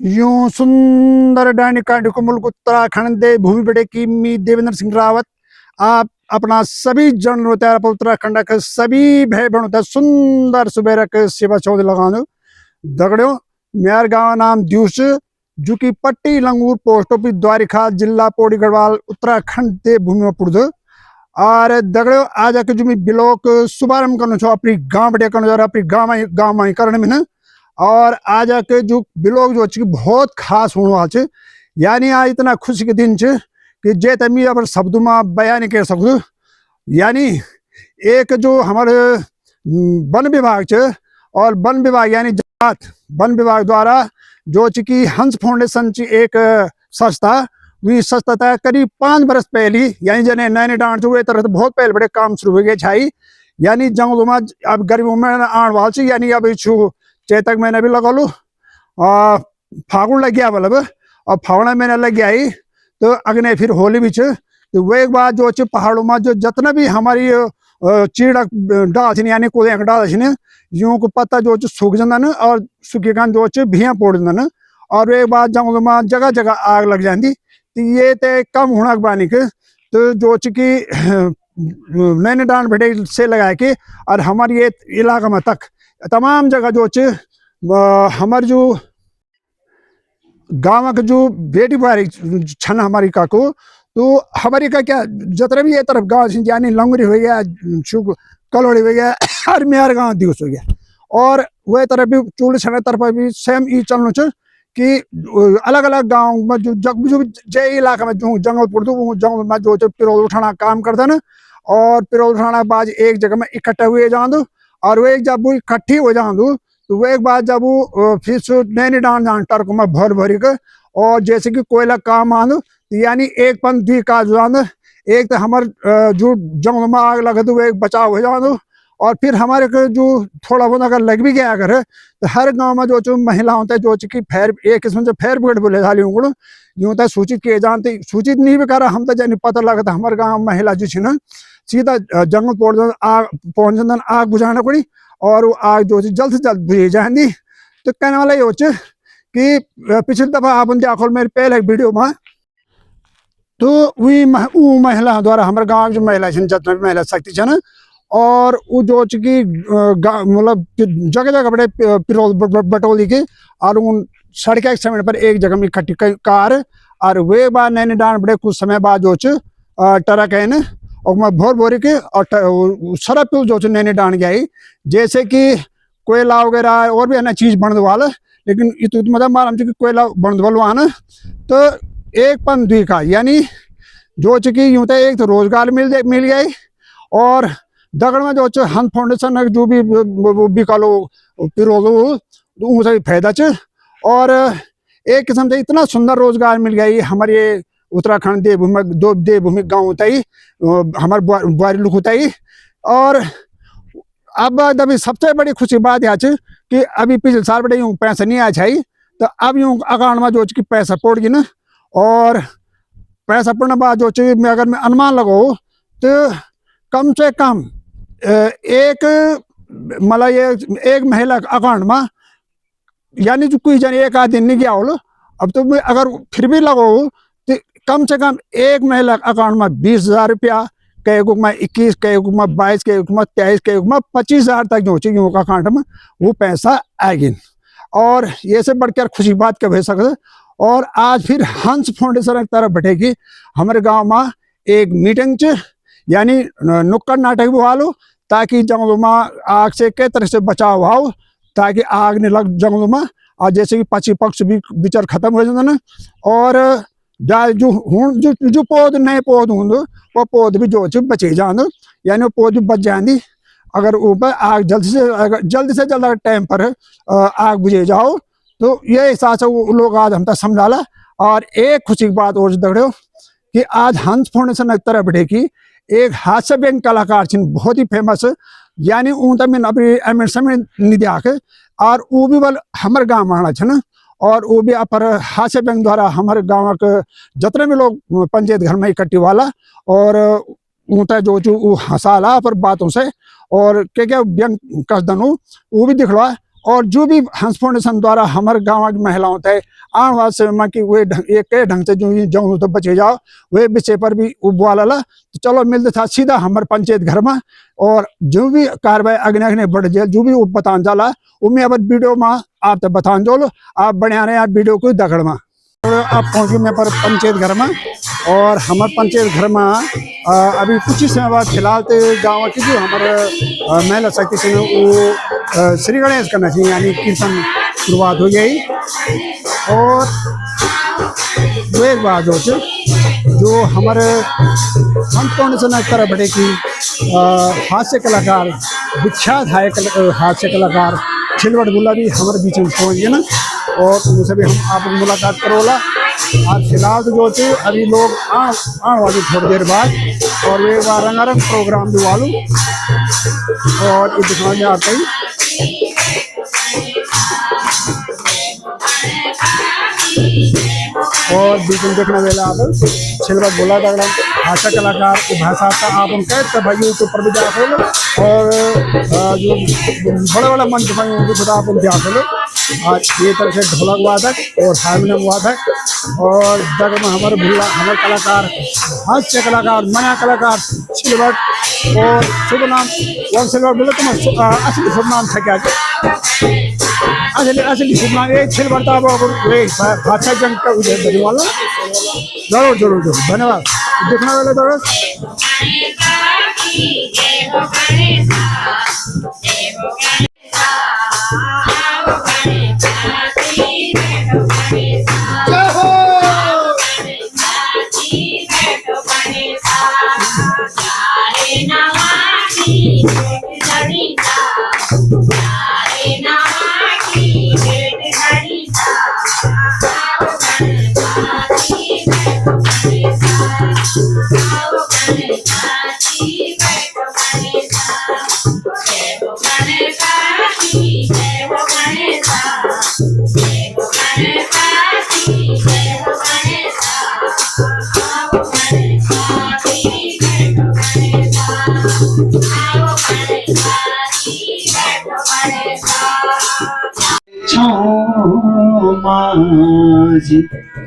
यूं सुंदर डांडी कांडी को मुल्क उत्तराखंड दे भूमि बड़े की मी देवेंद्र सिंह रावत आप अपना सभी जन होता है उत्तराखंड के सभी भाई बहनों होता सुंदर सुबह के सेवा चौध लगानो दगड़ियों मेरे गाँव नाम द्यूस जो कि पट्टी लंगूर पोस्ट ऑफिस द्वारिका जिला पौड़ी गढ़वाल उत्तराखंड दे भूमि में पुड़द और दगड़ियों आज के जो ब्लॉक शुभारंभ करना छो अपनी गाँव बड़े करना अपनी गाँव में करने में और आज के जो ब्लॉग जो अच्छी बहुत खास होने वाला यानी आज इतना खुशी के दिन कि जे तमी अब शब्द में बयान नहीं कर सकूँ यानी एक जो हमारे वन विभाग और वन विभाग यानी वन विभाग द्वारा जो कि हंस फाउंडेशन एक संस्था वी संस्था करीब 5 बरस पहले यानी जने नए डांट हुए तरह तो बहुत पहले बड़े काम शुरू हो गए छाई यानी जंगलों में अब गर्मियों में आने वाल यानी अब छू चैतक महीना भी लगा लू फागुन लग गया मतलब और फावड़ा महीना लग गया ही तो अगने फिर होली भी तो वो एक बात जो पहाड़ों में जो जितना भी हमारी चीड़क डाल यानी कोई डाल यूं को पत्ता जो सूख जाता और सूखे खान जो भिया पोड़ जाता और एक बात जंगलों में जगह जगह आग लग जाती तो ये तो कम होना बानी के तो जो कि नैनी डांड भेटे से लगा के और हमारे ये इलाका में तक तमाम जगह जो हमारे जो गाँव के जो बेटी बारी छन हमारी का को तो हमारी का क्या जतरा भी ये तरफ गाँव यानी लंगरी हो गया कलोड़ी हो गया और मेरा गाँव दिवस हो गया और वह तरफ भी चूल छने तरफ भी सेम ई चलना कि अलग अलग गाँव में जो जय इलाका में जो जंगल पड़ते वो जंगल में जो पिरोल उठाना काम करता ना और पिरोल उठाना बाद एक जगह में इकट्ठा हुए जान और वो जब वो इकट्ठी हो जान तो वो एक बात जब वो फिर नैनी डांड जान टर्क में भर भरी के और जैसे कि कोयला काम आन तो यानी एक पन दुई का जान एक तो हमारे जो जंगल में आग लगे तो वो एक बचाव हो जान और फिर हमारे जो थोड़ा बहुत अगर लग भी गया अगर तो हर गांव में जो महिला होता है जो कि फैर एक किस्म से फैर ब्रिगेड बोले जाली यूँ यूँ सूचित किए जानते सूचित नहीं भी करा हम तो जानी पता लगता हमारे गाँव महिला जो ना सीधा जंगल पहुंच जान आग बुझाना पड़ी और वो आग जो जल्द से जल्द बुझी जाती तो कहने वाला ये हो कि पिछली दफा आप देखो मेरे पहले वीडियो में तो वही महिला द्वारा हमारे गाँव जो महिला जितना भी महिला शक्ति है और वो जो कि मतलब जगह जगह बड़े पिरोल बटोली के और उन सड़क के समय पर एक जगह में इकट्ठी कार और वे बाद नैनी डांड बड़े कुछ समय बाद जो ट्रक है न और मैं भोर भोरी के और सारा पिल जो नैनी डांड गया जैसे कि कोयला वगैरह और भी अन्य चीज बनने वाला लेकिन मतलब मालूम कि कोयला बनने वाला आना तो एक पन दुई का यानी जो कि यूं तो एक तो रोजगार मिल गया और दगड़ में जो हंस फाउंडेशन जो भी बिकालो पिरोलो उनसे भी फायदा और एक किस्म से इतना सुंदर रोजगार मिल गया हमारे उत्तराखंड देवभूमि गाँव होता ही हमारे बुआरी लुक होता ही और अब अभी सबसे बड़ी खुशी बात यह कि अभी पिछले साल बड़े यूँ पैसा नहीं आया छाई तो अब यूँ अकाउंट में जो कि पैसा पड़ गई ना और पैसा पड़ने बाद जो मैं अगर मैं अनुमान लगाऊँ तो कम से कम एक मतलब ये एक महिला अकाउंट में यानी जो कोई जन एक आध दिन नहीं गया हो अब तो मैं अगर फिर भी लगाओ तो कम से कम एक महिला अकाउंट में 20,000 रुपया कई गुक में 21 कई गुक में 22 कई गुक में 23 कई गुक में 25,000 तक जो चाहिए अकाउंट में वो पैसा आएगी और ये से बढ़कर खुशी बात क्या हो सकता और आज फिर हंस फाउंडेशन की तरफ बैठेगी हमारे गाँव में एक मीटिंग यानी नुक्कड़ नाटक भी वालो ताकि जंगलों में आग से कई तरह से बचाव हो ताकि आग नहीं लग जंगलों में और जैसे कि पक्षी पक्ष भी विचार खत्म हो जाते ना और जो पौध नए पौध होंगे वो पौध भी जो बचे जान यानी वो पौध भी बच जाती अगर ऊपर आग जल्द से जल्द अगर टाइम पर आग बुझे जाओ तो ये हिसाब से वो लोग आज हम तक समझाला और एक खुशी की बात और दगड़ो कि आज हंस फाउंडेशन एक तरह बढ़े की एक हास्य व्यंग कलाकार बहुत ही फेमस यानी ऊँ तक मैंने अभी समय नहीं दिया और वो भी बल हमारे गाँव में आना ना और वो भी पर हास्य व्यंग द्वारा हमारे गाँव के जितने भी लोग पंचायत घर में इकट्ठी वाला और ऊँटा जो हंसाला पर बातों से और क्या क्या व्यंग कर दनू वो भी दिखवा और जो भी हंस फाउंडेशन द्वारा हमारे गाँव की महिलाओं तय आने वाले समय में कि वे एक ढंग से जो जाऊँ तो बचे जाओ वे विषय पर भी उबाला तो चलो मिलते था सीधा हमारे पंचायत घर में और जो भी कार्रवाई अग्नि अग्नि बढ़ जाए जो भी वो बतान जाला वो मैं अब वीडियो में आप तक बतान दो आप बढ़िया रहे आप वीडियो को दखड़ में आप पहुँच गए मैं पर पंचायत घर में और हमारे पंचायत घर में अभी कुछ ही समय बाद फिलहाल तो गाँव की जो हमारे महिला शक्ति से वो श्री गणेश करना चाहिए यानी कीर्तन शुरुआत हो गई और वो एक बात जो हमारे हम फाउंडेशन की तरफ बढ़े की हास्य कलाकार विख्यात हास्य कलाकार छिलवट गुल्ला भी हमारे बीच में पहुँच गए ना और उनसे भी हम आप मुलाकात करोला आज फिलहाल तो जो थे अभी लोग आने वाले थोड़ी देर बाद और वे रंगारंग प्रोग्राम भी वालू और ये दिखाने में आते ही और बीच में देखने वाला आप छिलवट बोला था भाषा कलाकार की भाषा का आप हम कहते भाई यूट्यूब पर भी जा खोलो और जो बड़ा बड़ा मंच भाई उनकी खुदा आप जा खोलो आज ये तरह से ढोलक वादक और हारमोनियम वादक और जग में हमारे भुल्ला हमारे कलाकार हास्य कलाकार मना कलाकार छिलवट और शुभ नाम वन सिल्वर बोले तो असली शुभ नाम था क्या असली शुभ नाम एक छिलवट था भाषा जंग का उदय बने वाला जरूर जरूर जरूर धन्यवाद देखने वाले दर्शक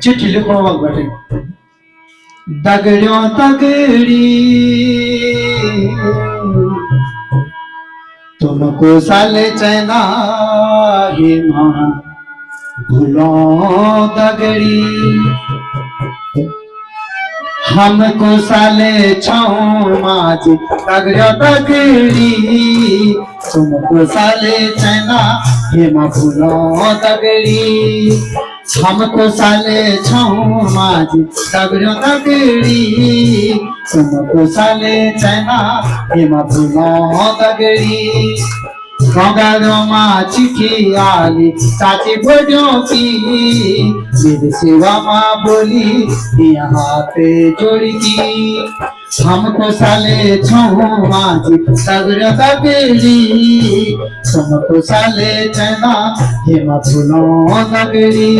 चिट्ठी लिखो बैठे दगड़ियों तगड़ी तुमको साले चैना हे मां भूलो दगड़ी हमको साले छाओ माज दगड़ियों तगड़ी तुमको साले चैना हे मां भूलो दगड़ी हमको साले छाऊ माज दगड़ियों दगड़ी तुमको साले चैना हेमा भूलो दगड़ी गंगालो माँ चिट्ठी आली चाची बोलियों की मेरे सेवा माँ बोली यहाँ पे जोड़ी की हमको साले छाऊ माज दगड़ियों दगड़ी तुमको साले चैना हेमा भूलो दगड़ी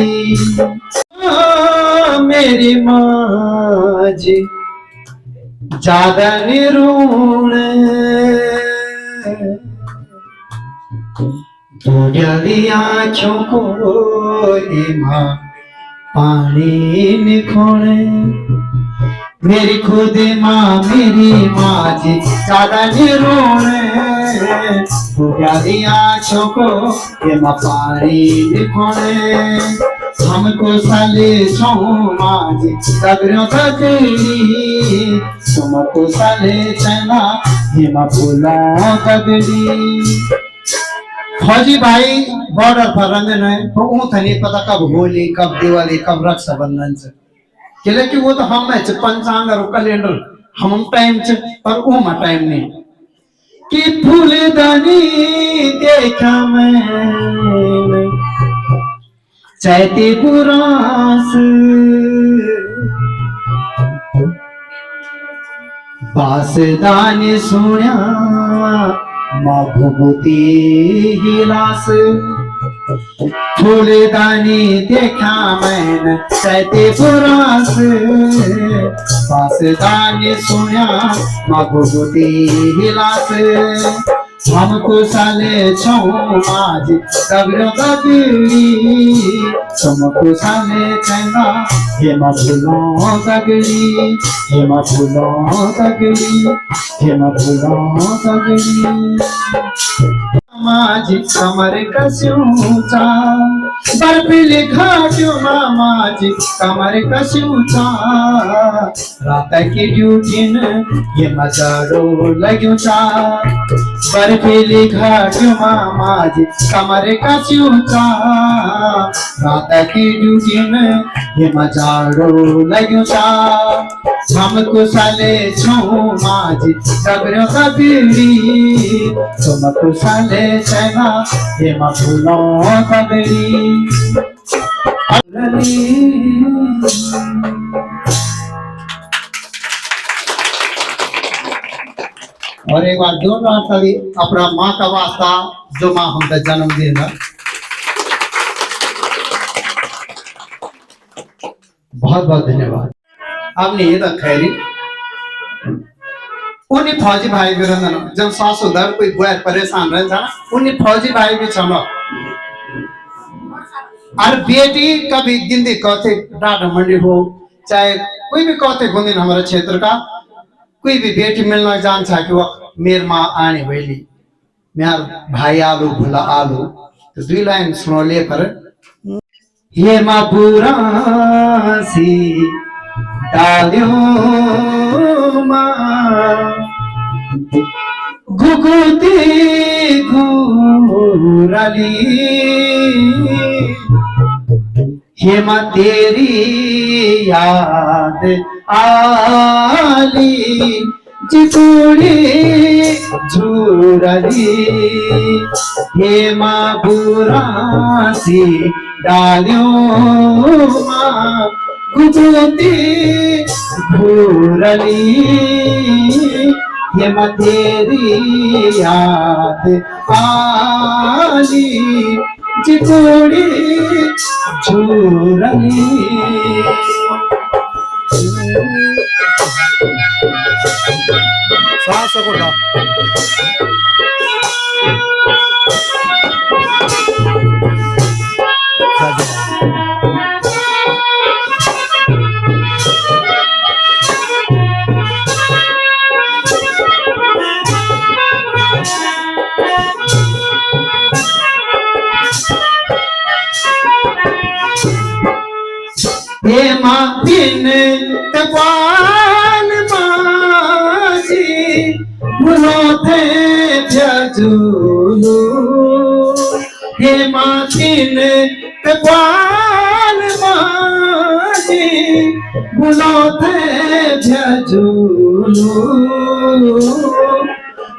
मेरी माँ जी ज्यादा निरूण दूरी आँखों को माँ पानी निखोड़े मेरी खुद माँ मेरी माँ जी ज्यादा निरूण दूरी आँखों को माँ पानी निखोड़े हमको साले छाऊ माज दगड़ियों दगड़ी तुमको साले चैना हेमा भूलो दगड़ी फौजी भाई बॉर्डर पर रंगन है तो ऊँट नहीं पता कब होली कब दिवाली कब रक्षाबंधन से क्योंकि वो तो हम है पंचांग और कैलेंडर हम टाइम च पर उमा टाइम नहीं कि फूलदानी देखा मैं चैती बुरास बासदानी सुनिया माँ भूभूति हिलास फूलदानी देखा मैंने चैती बुरास बासदानी सुनिया माँ भूभूति हिलास हमको साले छौ माझी दगड़ो दगड़ी तुमको साले चैना हेमा भूलो दगड़ी हेमा भूलो दगड़ी हेमा भूलो दगड़ी माझी कमर कसूचा बर्फीली घाटियों माझी कमर कसूचा रात की ड्यूटी न ये मजारो लगूचा बर्फीली घाटियों माझी कमर कसूचा रात की ड्यूटी न ये मजारो लगूचा हमको साले छो माझी डगरो कबीरी तुमको साले चैना ये मफूलो कबीरी और एक बार जोरदार ताली अपना माँ का वास्ता जो माँ हमको जन्म देगा। बहुत बहुत धन्यवाद। अब नहीं तो खैरी उन्हीं फौजी भाई भी रहना जब सास उधर कोई बुआ परेशान रह जाना उन्हीं फौजी भाई भी चलो और बेटी कभी गिंदी कहते डाटा मंडी हो चाहे कोई भी कहते गुंदी हमारे क्षेत्र का कोई भी बेटी मिलना जान चा कि वो मेरी माँ आने वाली मेरा भाई आलू भूला आलू तो 2 लाइन सुनो ले पर ये माँ पूरा सी डालियों घुघुती घूरली हेमा तेरी याद आली जिकुड़ी झूरली हेमा बुरासी डालियों गुजरती घूरली हेमा तेरी याद आली जिकुड़ी झूरली सांस को उठा हेमा बिन कपाल माझी भूलो थे झूलू हेमा बिन कपाल माझी भूलो थे झूलू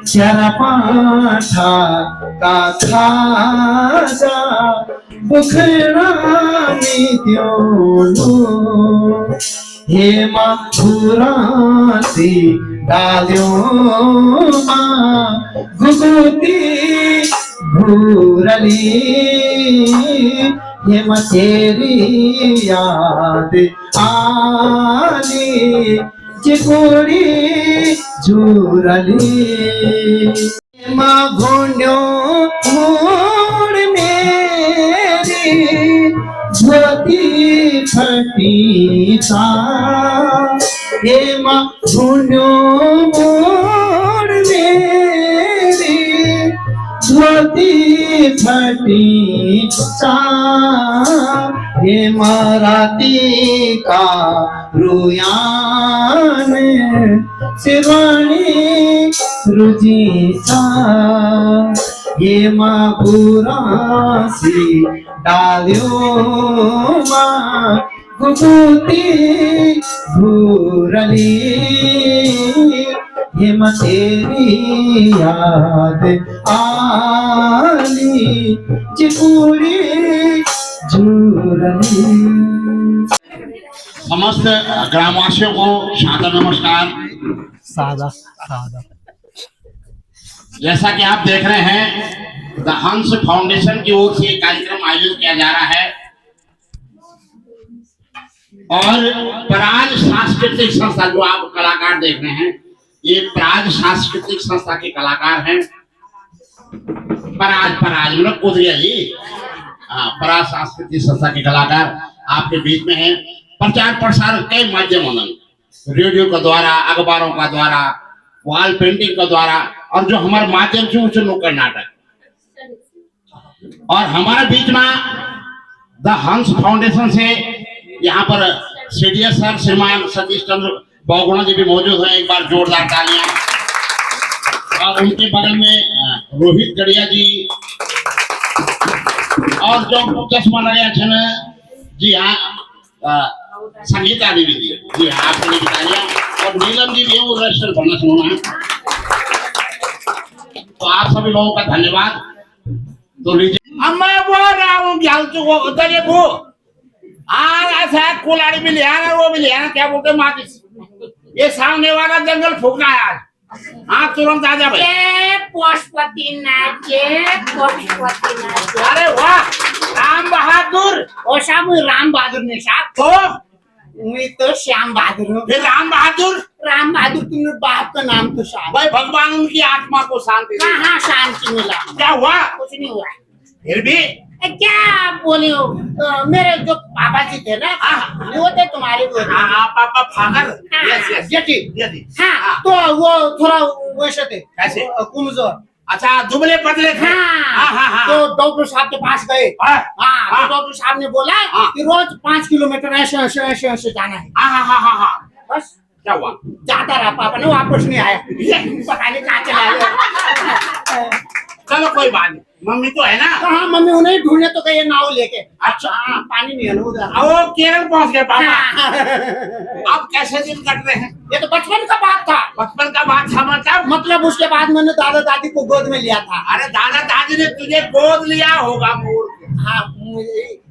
चरा पाठा का खाजा बुखड़ा नित्योनु हेमा पुरासी डालियों घुघुती घूरली हेमा तेरी याद आली चिकुड़ी झूरली हेमा घोंड्यो मोड़ मेरी ज्योति फटी सा हेमा घोंड्यो मोड़ मेरी ज्योति फटी सा हेमा राती का रुयान सिरवाणी रुजीचा हेमा पुरासी डालियों घुघुती घूरली हेमा तेरी याद आली चिकुड़ी झूरली। समस्त ग्रामवासियों को सादर नमस्कार। सादा सादा जैसा कि आप देख रहे हैं द हंस फाउंडेशन की ओर से कार्यक्रम आयोजित किया जा रहा है और प्राज सांस्कृतिक संस्था जो आप कलाकार देख रहे हैं ये प्राज सांस्कृतिक संस्था के कलाकार हैं पराज मतलब कूद गया जी। हाँ, पराज सांस्कृतिक संस्था के कलाकार आपके बीच में है। प्रचार प्रसार कई माध्यमों में, रेडियो के द्वारा, अखबारों का द्वारा, वॉल पेंटिंग के द्वारा, और जो हमारे माध्यम से उनसे नुक्कड़ नाटक। और हमारे बीच में द हंस फाउंडेशन से यहाँ पर सीडीएस सर श्रीमान सतीश चंद्र बहुगुणा जी भी मौजूद हैं। एक बार जोरदार तालियां। और उनके बगल में रोहित गड़िया जी, और जो चश्मा लगाया छन जी हाँ, संगीता देवी जी हाँ, आपके लिए तालियां। और नीलम जी भी है, वो रेस्टर बनना सुना। तो आप सभी लोगों का धन्यवाद। तो अब मैं बोल रहा हूँ ऐसा कुलाड़ी भी ले आना, वो भी ले आना, क्या बोलते माचिस। ये सामने वाला जंगल फूकना है आज। हाँ तुरंत आ जा भाई। अरे वाह, राम बहादुर। ओ साहब राम बहादुर ने साहब तो मैं तो श्याम बहादुर हूँ। फिर राम बहादुर तुम्हारे बाप का नाम तो साहब। भाई भगवान उनकी आत्मा को शांति दे। कहाँ शांति मिला? क्या हुआ? कुछ नहीं हुआ। फिर भी क्या बोले हो? मेरे जो पापा जी थे ना, वो थे तुम्हारे वो। हाँ पापा फादर। यस यस जेठी। यदि हाँ तो वो थोड़ा वैसे थे, कैसे? कमजोर। अच्छा, दुबले पतले थे। हाँ तो डॉक्टर साहब के पास गए। तो डॉक्टर साहब ने बोला कि रोज 5 किलोमीटर ऐसे ऐसे ऐसे ऐसे जाना है। हाँ बस क्या हुआ? जाता रहा, पापा ने वापस नहीं आया। पता नहीं कहाँ चला गया। चलो कोई बात नहीं, मम्मी तो है ना। हाँ मम्मी उन्हें ढूंढने तो गई नाव लेके। अच्छा हाँ, पानी नहीं है ना उधर। वो केरल पहुंच गए पापा। हाँ। अब कैसे दिन कट रहे हैं? ये तो बचपन का बात था। बचपन का बात था मतलब उसके बाद मैंने दादा दादी को गोद में लिया था। अरे दादा दादी ने तुझे गोद लिया होगा मूर्ख। हाँ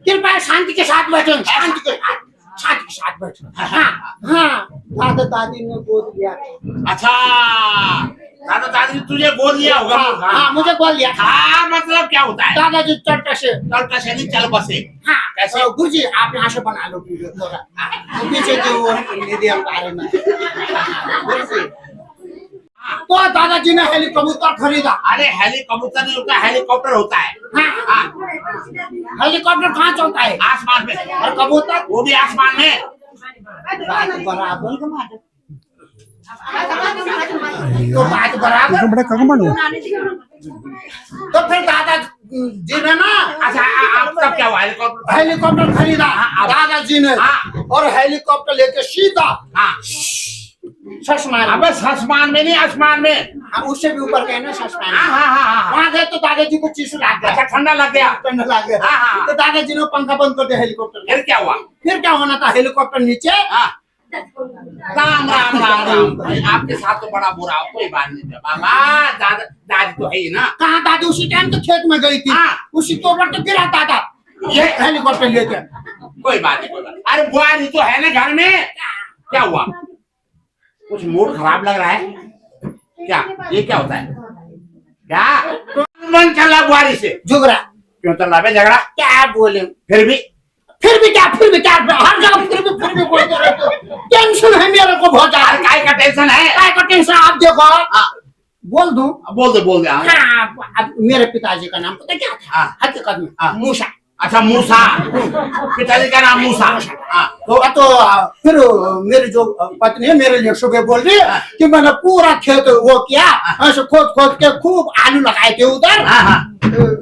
कृपया शांति के साथ बैठो, शांति के साथ बैठो। हाँ दादा दादी ने गोद लिया। अच्छा, दादा दादी ने तुझे गोद लिया होगा। हाँ मुझे गोद लिया था। हाँ मतलब क्या होता है? दादाजी चलते से नहीं चल बसे। हाँ कैसे? गुरुजी आप यहाँ से बना लो वीडियो थोड़ा पीछे जो वो निधि बारे में। तो दादाजी ने हेलीकॉप्टर खरीदा। अरे हेलीकॉप्टर नहीं होता, हेलीकॉप्टर होता है। हाँ हेलीकॉप्टर कहाँ चलता है? आसमान में। और कबूतर वो भी आसमान में। बराबर तो बात बराबर। बड़ा कगमन हो। तो फिर दादा जी ने ना, अच्छा अब तब क्या हुआ? हेलीकॉप्टर खरीदा दादाजी ने। और हेलीकॉप्टर लेके सीधा ससमान। अबे ससमान में नहीं, आसमान में। उससे भी ऊपर गए ना ससमान। हाँ वहाँ गए तो दादाजी को चीसू लग गया। अच्छा ठंडा लग गया। ठंडा लग गया। तो दादाजी ने पंखा बंद कर दिया हेलीकॉप्टर। फिर क्या हुआ? फिर क्या होना था? हेलीकॉप्टर नीचे। राम राम राम राम। आपके साथ तो बड़ा बुरा हो, कोई बात नहीं बाबा। दादा दादी तो है ही ना। कहाँ दादी? उसी टाइम तो खेत में गई थी। उसी तौर पर तो गिरा दादा ये हेलीकॉप्टर लेके। कोई बात नहीं, कोई बात। अरे बुआरी तो है ना घर में। क्या हुआ? कुछ मूड खराब लग रहा है क्या? ये क्या होता है? क्या मन चल रहा बुआरी से? झगड़ा क्यों चल रहा है झगड़ा? क्या बोले? फिर भी क्या हर जगह फिर भी बोलते रहते हो। टेंशन है मेरे को बहुत ज्यादा। काय का टेंशन है? काय का टेंशन? आप देखो बोल दूं? बोल दे। हाँ अब मेरे पिताजी का नाम पता क्या था? हकीकत में मूसा। अच्छा मूसा, पिताजी का नाम मूसा। तो फिर मेरी जो पत्नी है मेरे लिए सुबह बोल रही है कि मैंने पूरा खेत वो किया, ऐसे खोद के खूब आलू लगाए थे उधर।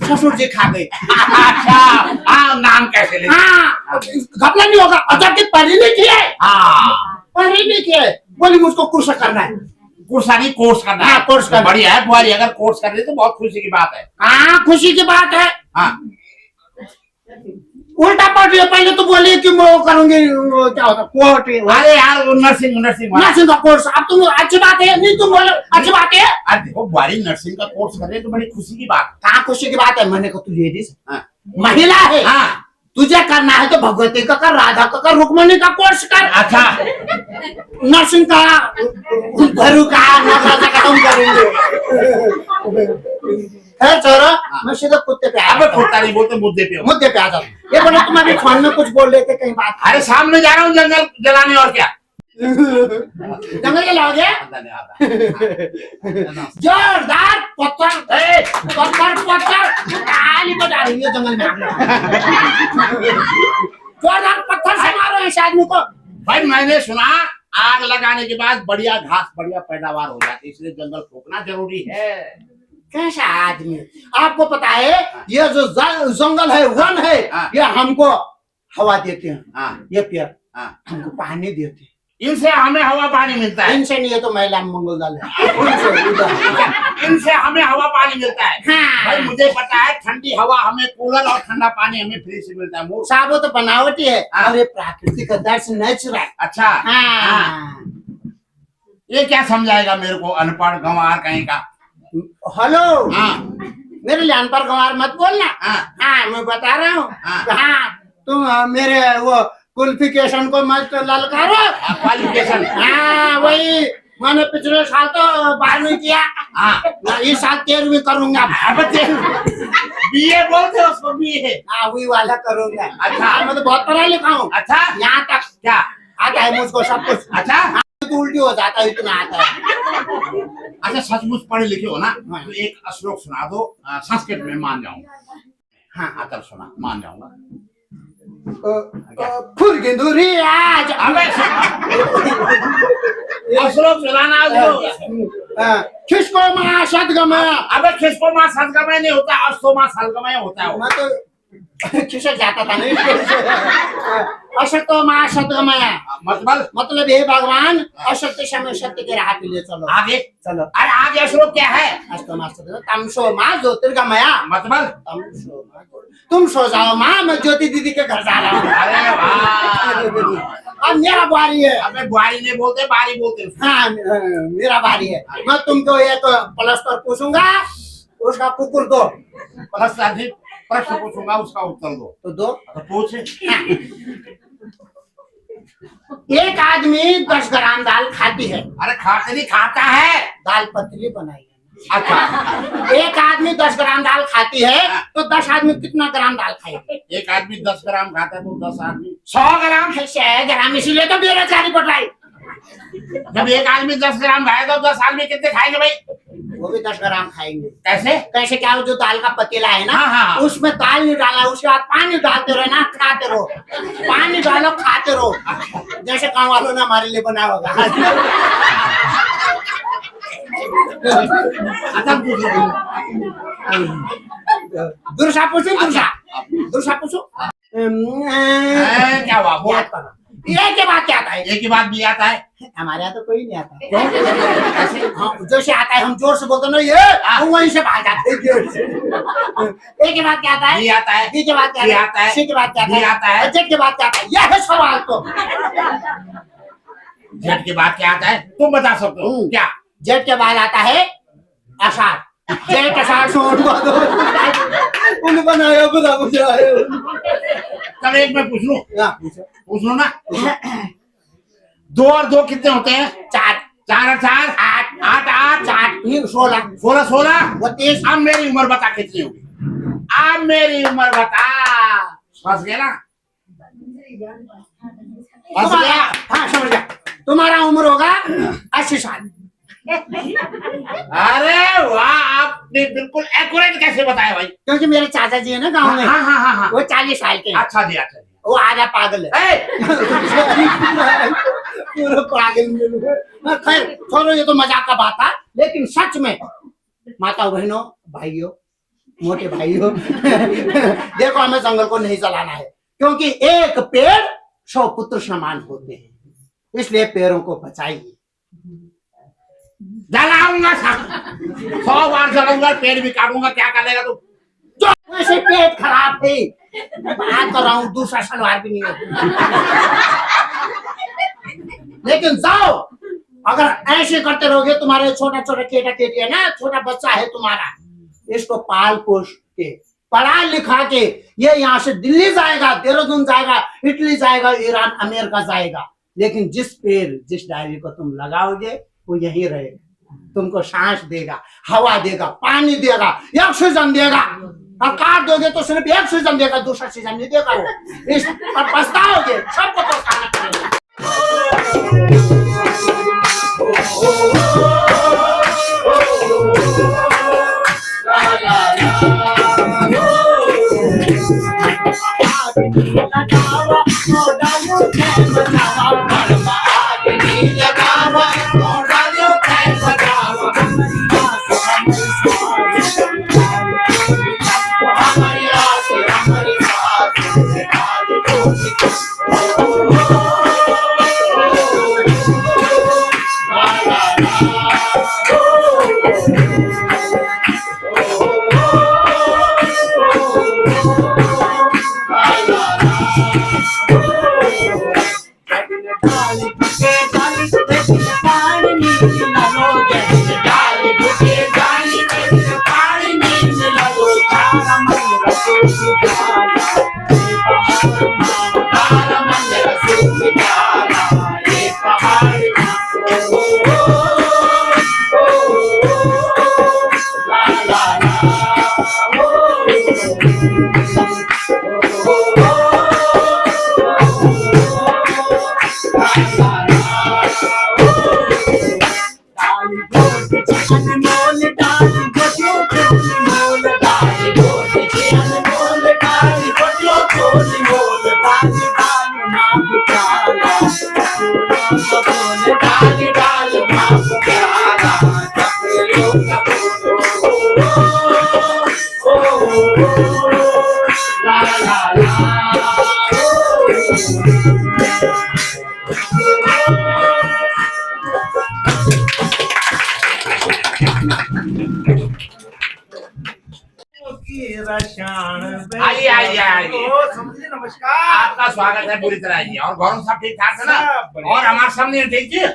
ससुर जी खा गए। अच्छा नाम कैसे ले? घपला नहीं होगा। अच्छा कि पढ़ी लिखी है? पढ़ी लिखी है। बोली मुझको कुर्स करना है। कुर्सा नहीं, कोर्स करना है। कोर्स करना बढ़िया है बुआरी, अगर कोर्स कर रही तो बहुत खुशी की बात है। हाँ खुशी की बात है। उल्टा पढ़ रही है। पहले तो बोले कि मैं वो करूंगी, क्या होता कोर्ट। अरे यार नर्सिंग का कोर्स। अब तुम अच्छी बात है नहीं, तुम बोलो अच्छी बात है। अरे देखो बुआरी नर्सिंग का कोर्स कर रहे तो बड़ी खुशी की बात। कहाँ खुशी की बात है? मैंने कहा तू लेडीज महिला है, तुझे करना है तो भगवती का कर, राधा का कर, रुक्मणी का कोर्स कर। अच्छा नर्सिंग का घरू का हम करेंगे। है छोरो, मैं सीधा कुत्ते पे अब कुत्ता नहीं बोलते, मुद्दे पे आ जाओ। ये बोलो तुम अभी फोन में कुछ बोल रहे थे कहीं बात? अरे सामने जा रहा हूँ जंगल जलाने, और क्या? जंगल के लाओगे जोरदार पत्थर पत्थर पत्थर ताली बजा रही है जंगल में जोरदार पत्थर से मारो इस आदमी को। भाई मैंने सुना आग लगाने के बाद बढ़िया घास बढ़िया पैदावार हो जाती है, इसलिए जंगल फूकना जरूरी है। कैसा आदमी आपको पता है ये जो जंगल है वन है ये हमको हवा देते हैं, ये पेड़ हमको पानी देते हैं, इनसे हमें हवा पानी मिलता है। इनसे नहीं है तो महिला मंगल दल है इनसे हमें हवा पानी मिलता है। हाँ। भाई मुझे पता है ठंडी हवा हमें कूलर और ठंडा पानी हमें फ्री से मिलता है। साबो तो बनावटी है और ये प्राकृतिक दर्श नेचुरल। अच्छा हाँ। ये क्या समझाएगा मेरे को अनपढ़ गंवार कहीं का। हेलो हाँ मेरे लिए अनपढ़ गंवार मत बोलना। हाँ मैं बता रहा हूँ। हाँ तुम मेरे वो क्वालिफिकेशन को मत ललकारो। क्वालिफिकेशन हाँ वही मैंने पिछले साल तो 12वीं किया, इस साल 13वीं करूंगा। बीए बोलते उसको बीए। हाँ वही वाला करूंगा। अच्छा मैं तो बहुत पढ़ा लिखा हूँ। अच्छा यहाँ तक क्या आता है मुझको सब कुछ। अच्छा तो उल्टी हो जाता है इतना आता है। अच्छा सचमुच पढ़े लिखे हो ना तो एक श्लोक सुना दो संस्कृत में, मान जाऊंगा। हाँ आकर सुना मान जाऊंगा। फुरगिंदुरी आज श्लोक सुनाना किसको माँ सदगमय। अबे किसको माँ सदगमय नहीं होता, अस्तो माँ सदगमय होता है। मैं तो खिसक जाता था नहीं। असतो माँ सदगमय मतलब हे भगवान असत्य समय सत्य के राह पे ले चलो। आगे चलो। अरे आगे श्लोक क्या है। अस्तो माँ सदगमय तमसो माँ ज्योतिर्गमय मतलब तुम सो जाओ माँ मैं ज्योति दीदी के घर जा रहा हूँ। अरे वाह अब मेरा बारी है। अबे बारी नहीं बोलते बारी बोलते। हाँ मेरा बारी है। मैं तुमको एक प्लस्तर पूछूंगा उसका कुकुर दो। प्रश्न पूछूंगा उसका उत्तर दो। तो दो तो पूछ। एक आदमी 10 ग्राम दाल खाती है। अरे खाते नहीं खाता है, दाल पतली बनाई है। अच्छा एक आदमी 10 ग्राम दाल खाती है तो 10 आदमी कितना ग्राम दाल खाएंगे। एक आदमी 10 ग्राम खाता है तो 10 आदमी 100 ग्राम। 100 ग्राम इसीलिए तो बेरोजगारी बढ़ रही। जब एक आदमी 10 ग्राम खाएगा तो 10 आदमी कितने खाएंगे भाई। वो भी 10 ग्राम खाएंगे। कैसे कैसे क्या जो दाल का पतीला है ना हाँ। उसमें दाल नहीं डाला उसके बाद पानी डालते रहो ना खाते रहो, पानी डालो खाते रहो जैसे गाँव वालों ने हमारे लिए बना होगा। अच्छा दूसरा पूछो दूसरा पूछो। क्या हुआ याद करो एक के बाद क्या आता है। एक ही बात भी आता है हमारे यहाँ तो कोई नहीं आता। जैसे आता है हम जोर से बोलते ना ये हम वहीं से भाग जाते हैं। एक के बाद क्या आता है। ये आता है बी के बाद क्या आता है। सी के बाद क्या आता है। जेड के बाद क्या आता है। यह है सवाल। तो जेड के बाद क्या आता है तुम बता सकते हो क्या। जेड के बाद आता है आषाढ़। जेड आषाढ़ उन्हें बनाया बता मुझे। चल एक मैं पूछ लूं ना। 2 और 2 कितने होते हैं। 4 और 4 8 8 8 8 16 16 32। अब मेरी उम्र बता कितनी होगी। अब मेरी उम्र बता। फंस गया ना। फंस गया। हाँ समझ गया। तुम्हारा उम्र होगा 80 साल। अरे वाह आपने बिल्कुल एक्यूरेट कैसे बताया भाई। क्योंकि मेरे चाचा जी है ना गाँव में। हाँ वो 40 साल के। अच्छा जी वो आधा पागल है। पूरा पागल। खैर छोड़ो ये तो मजाक का बात था लेकिन सच में माता बहनों भाइयों मोटे भाइयों देखो हमें जंगल को नहीं जलाना है क्योंकि एक पेड़ 100 पुत्र समान होते हैं इसलिए पेड़ों को बचाइए। जलाऊंगा 100 बार जलाऊंगा पेड़ भी काटूंगा क्या कर लेगा तू। वैसे पेट खराब है बात कर रहा हूँ दूसरा सलवार भी नहीं है। लेकिन जाओ अगर ऐसे करते रहोगे तुम्हारे छोटा छोटा केटा केटी है ना छोटा बच्चा है तुम्हारा इसको पाल पोष के पढ़ा लिखा के ये यहाँ से दिल्ली जाएगा देहरादून जाएगा इटली जाएगा ईरान अमेरिका जाएगा लेकिन जिस पेड़ जिस डायरी को तुम लगाओगे वो यही रहेगा तुमको सांस देगा हवा देगा पानी देगा ऑक्सीजन देगा और काट दोगे तो सिर्फ एक सीजन देगा दूसरा सीजन नहीं देगा वो इस पर पछताओगे सबको पछताना पड़ेगा। आइए आइए आइए। समझिए, नमस्कार। आपका स्वागत है पूरी तरह आइए। और गौरव सब ठीक ठाक है ना? सब बढ़िया। और हमारे सामने ठीक है।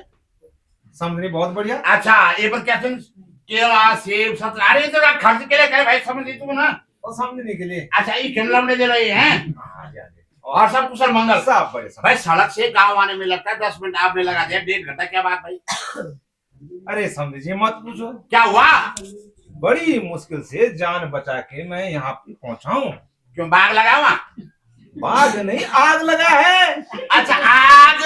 समझिए, बहुत बढ़िया। अच्छा ये पर क्या तुम केला सेब संतरा अरे तो खर्च के लिए करे भाई समझ तू ना। और समझने के लिए अच्छा ये शिमला में दे रही हैं हाँ जी, हाँ जी। और सब कुशल मंगल। सब बड़े सब। भाई सड़क से गांव आने में लगता है 10 मिनट आपने लगा दिया 1.5 घंटा क्या बात भाई? अरे समझिए मत पूछो, क्या हुआ? बड़ी मुश्किल से जान बचा के मैं यहाँ पे पहुँचा हूँ। क्यों बाग लगा वहाँ? बाग नहीं, आग लगा है। अच्छा आग।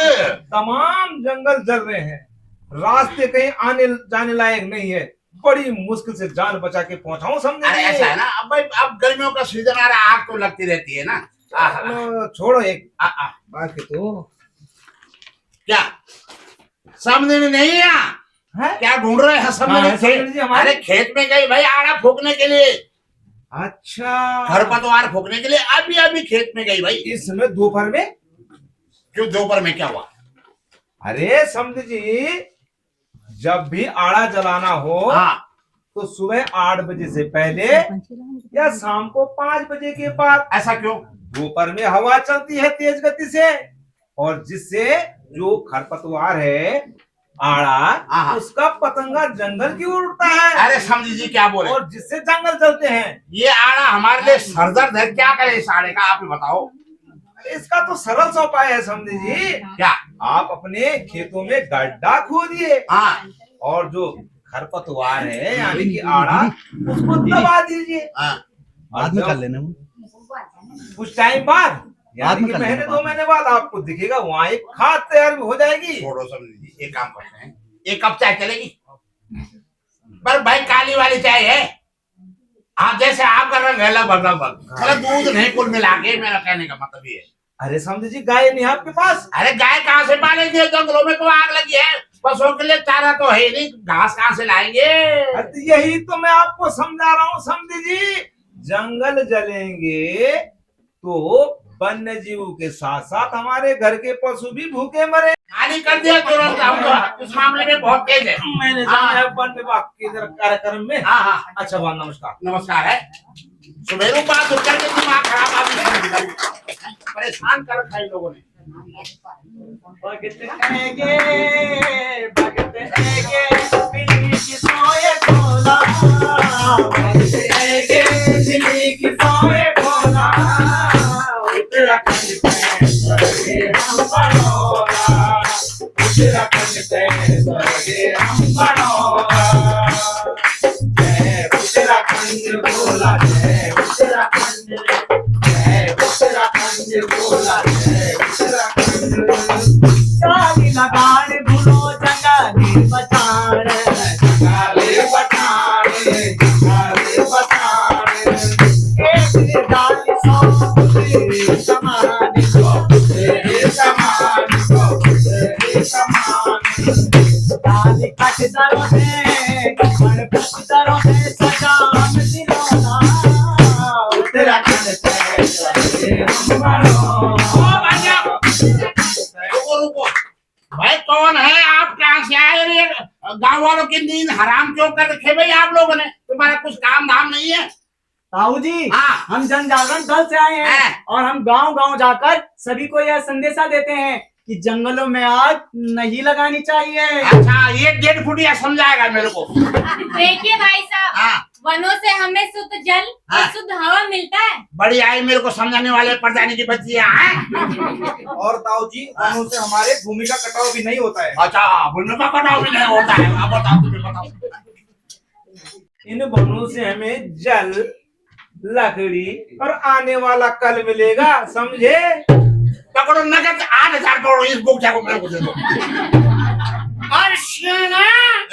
तमाम जंगल जल रहे हैं, रास्ते कहीं आने जाने लायक नहीं है। बड़ी मुश्किल से जान बचा के पहुंचा हूँ, समझे? अरे ऐसा है ना अब भाई अब गर्मियों का सीजन आ रहा है आग तो लगती रहती है ना। चलो, छोड़ो एक बाकी तो क्या समझने में नहीं है? है? क्या ढूंढ रहे हैं समझने हाँ, समझ लीजिए हमारे। अरे खेत में गई भाई आड़ा फूकने के लिए, अच्छा, खरपतवार फूकने के लिए अभी अभी खेत में गई भाई। इस समय दोपहर में? क्यों दोपहर में क्या हुआ? अरे समझ जी, जब भी आड़ा जलाना हो हाँ तो सुबह 8 बजे से पहले या शाम को 5 बजे के बाद। ऐसा क्यों? दोपहर में हवा चलती है तेज गति से, और जिससे जो खरपतवार है आड़ा, उसका पतंगा जंगल की ओर उड़ता है। अरे समझी जी क्या बोले? और जिससे जंगल जलते हैं। ये आड़ा हमारे लिए सरदर्द है, क्या करे इस आड़े का आप ही बताओ। इसका तो सरल सा उपाय है समझे जी। क्या? आप अपने खेतों में गड्ढा खोदिए, हाँ और जो खरपतवार है यानी कि आड़ा, उसको दबा दीजिए। बाद में कर लेना। कुछ टाइम बाद यानी कि महीने 2 महीने बाद आपको दिखेगा वहाँ एक खाद तैयार हो जाएगी। छोड़ो समझी जी, एक काम करते हैं, एक कप चाय चलेगी? पर भाई काली वाली चाय है। आप जैसे आप कर रहे हैं लगभग मतलब दूध नहीं कुल मिला के, मेरा कहने का मतलब ये है। अरे समझे जी, गाय नहीं है आपके पास? अरे गाय कहाँ से पालेंगे? जंगलों में तो आग लगी है, पशुओं के लिए चारा तो है नहीं, घास कहाँ से लाएंगे? अरे यही तो मैं आपको समझा रहा हूँ समझे जी। जंगल जलेंगे तो वन्य जीवों के साथ साथ हमारे घर के पशु भी भूखे मरे। खाली कर दिया तुरंत, हम तो इस मामले में बहुत तेज है। मैंने जाना है वन विभाग के इधर कार्यक्रम में। हाँ हाँ अच्छा भाई, नमस्कार। नमस्कार है। सुबेरू बात उठ करके दिमाग खराब आदमी परेशान कर रखा है लोगों ने। लगाने गांव वालों की नींद हराम क्यों कर रखे भाई आप लोगों ने? तुम्हारा कुछ काम धाम नहीं है? ताऊ जी, हाँ। हम जन जागरण दल से आए हैं हाँ। और हम गांव गांव जाकर सभी को यह संदेशा देते हैं कि जंगलों में आग नहीं लगानी चाहिए। अच्छा, ये 1.5 फुटिया समझाएगा मेरे को। देखिए भाई साहब, हाँ। वनों से हमें शुद्ध जल और हाँ। शुद्ध हवा मिलता है। बड़ी आई मेरे को समझाने वाले प्रधानी की बच्चियां हैं। और ताऊ जी, वनों से हमारे भूमि का कटाव भी नहीं होता है। अच्छा, भूमि का कटाव भी नहीं होता है। आप बताओ, तुम्हें बताओ। इन वनों से हमें जल, लकड़ी और आने वाला कल मिलेगा, समझे? पकड़ो नगद 8,000 करोड़ इस बुक को मेरे को दे दो। और सुनो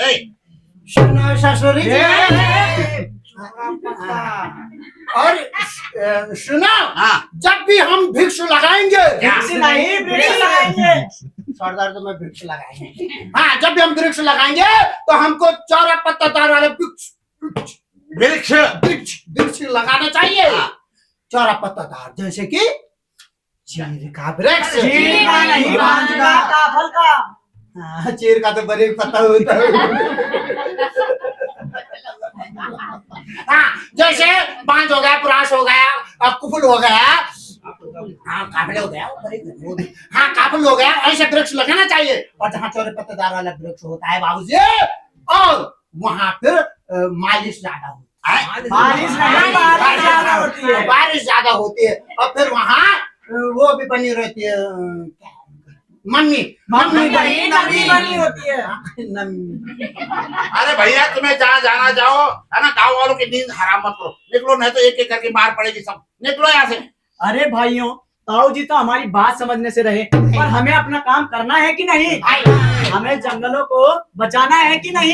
ए, सुनो ससुरी जी, और सुनो, हाँ। जब भी हम भिक्ष लगाएंगे, वृक्ष नहीं, वृक्ष लगाएंगे। सरदार तो मैं वृक्ष लगाएंगे। हाँ, जब भी हम वृक्ष लगाएंगे तो हमको चौरा पत्तादार वाले वृक्ष वृक्ष वृक्ष वृक्ष लगाना चाहिए। हाँ। चौरा पत्तादार, जैसे कि चीर का वृक्ष। चीड़ का नहीं, बांज का, काफल का। हाँ, चीर का तो बड़े पता होता है। हाँ, जैसे बांज हो गया, पुरास हो गया, और कुफल हो गया, हाँ काफल हो गया, हाँ काफल हो गया, ऐसे वृक्ष लगाना चाहिए। और जहाँ चौरे पत्तेदार वाला वृक्ष होता है बाबूजी, और वहाँ फिर मालिश ज्यादा होती है। बारिश नहीं, बारिश ज्यादा होती है। बारिश ज्यादा होती है, और फिर वहाँ वो भी बनी रहती है, मम्मी मम्मी बनी, नमी बनी होती है। नम्मी। अरे भैया, तुम्हें जहाँ जाना जाओ, है ना? गाँव वालों की नींद हराम मत करो। निकलो, नहीं तो एक एक करके मार पड़ेगी सब। निकलो यहाँ से। अरे भाइयों, ताऊ जी तो हमारी बात समझने से रहे, पर हमें अपना काम करना है कि नहीं? हमें जंगलों को बचाना है कि नहीं?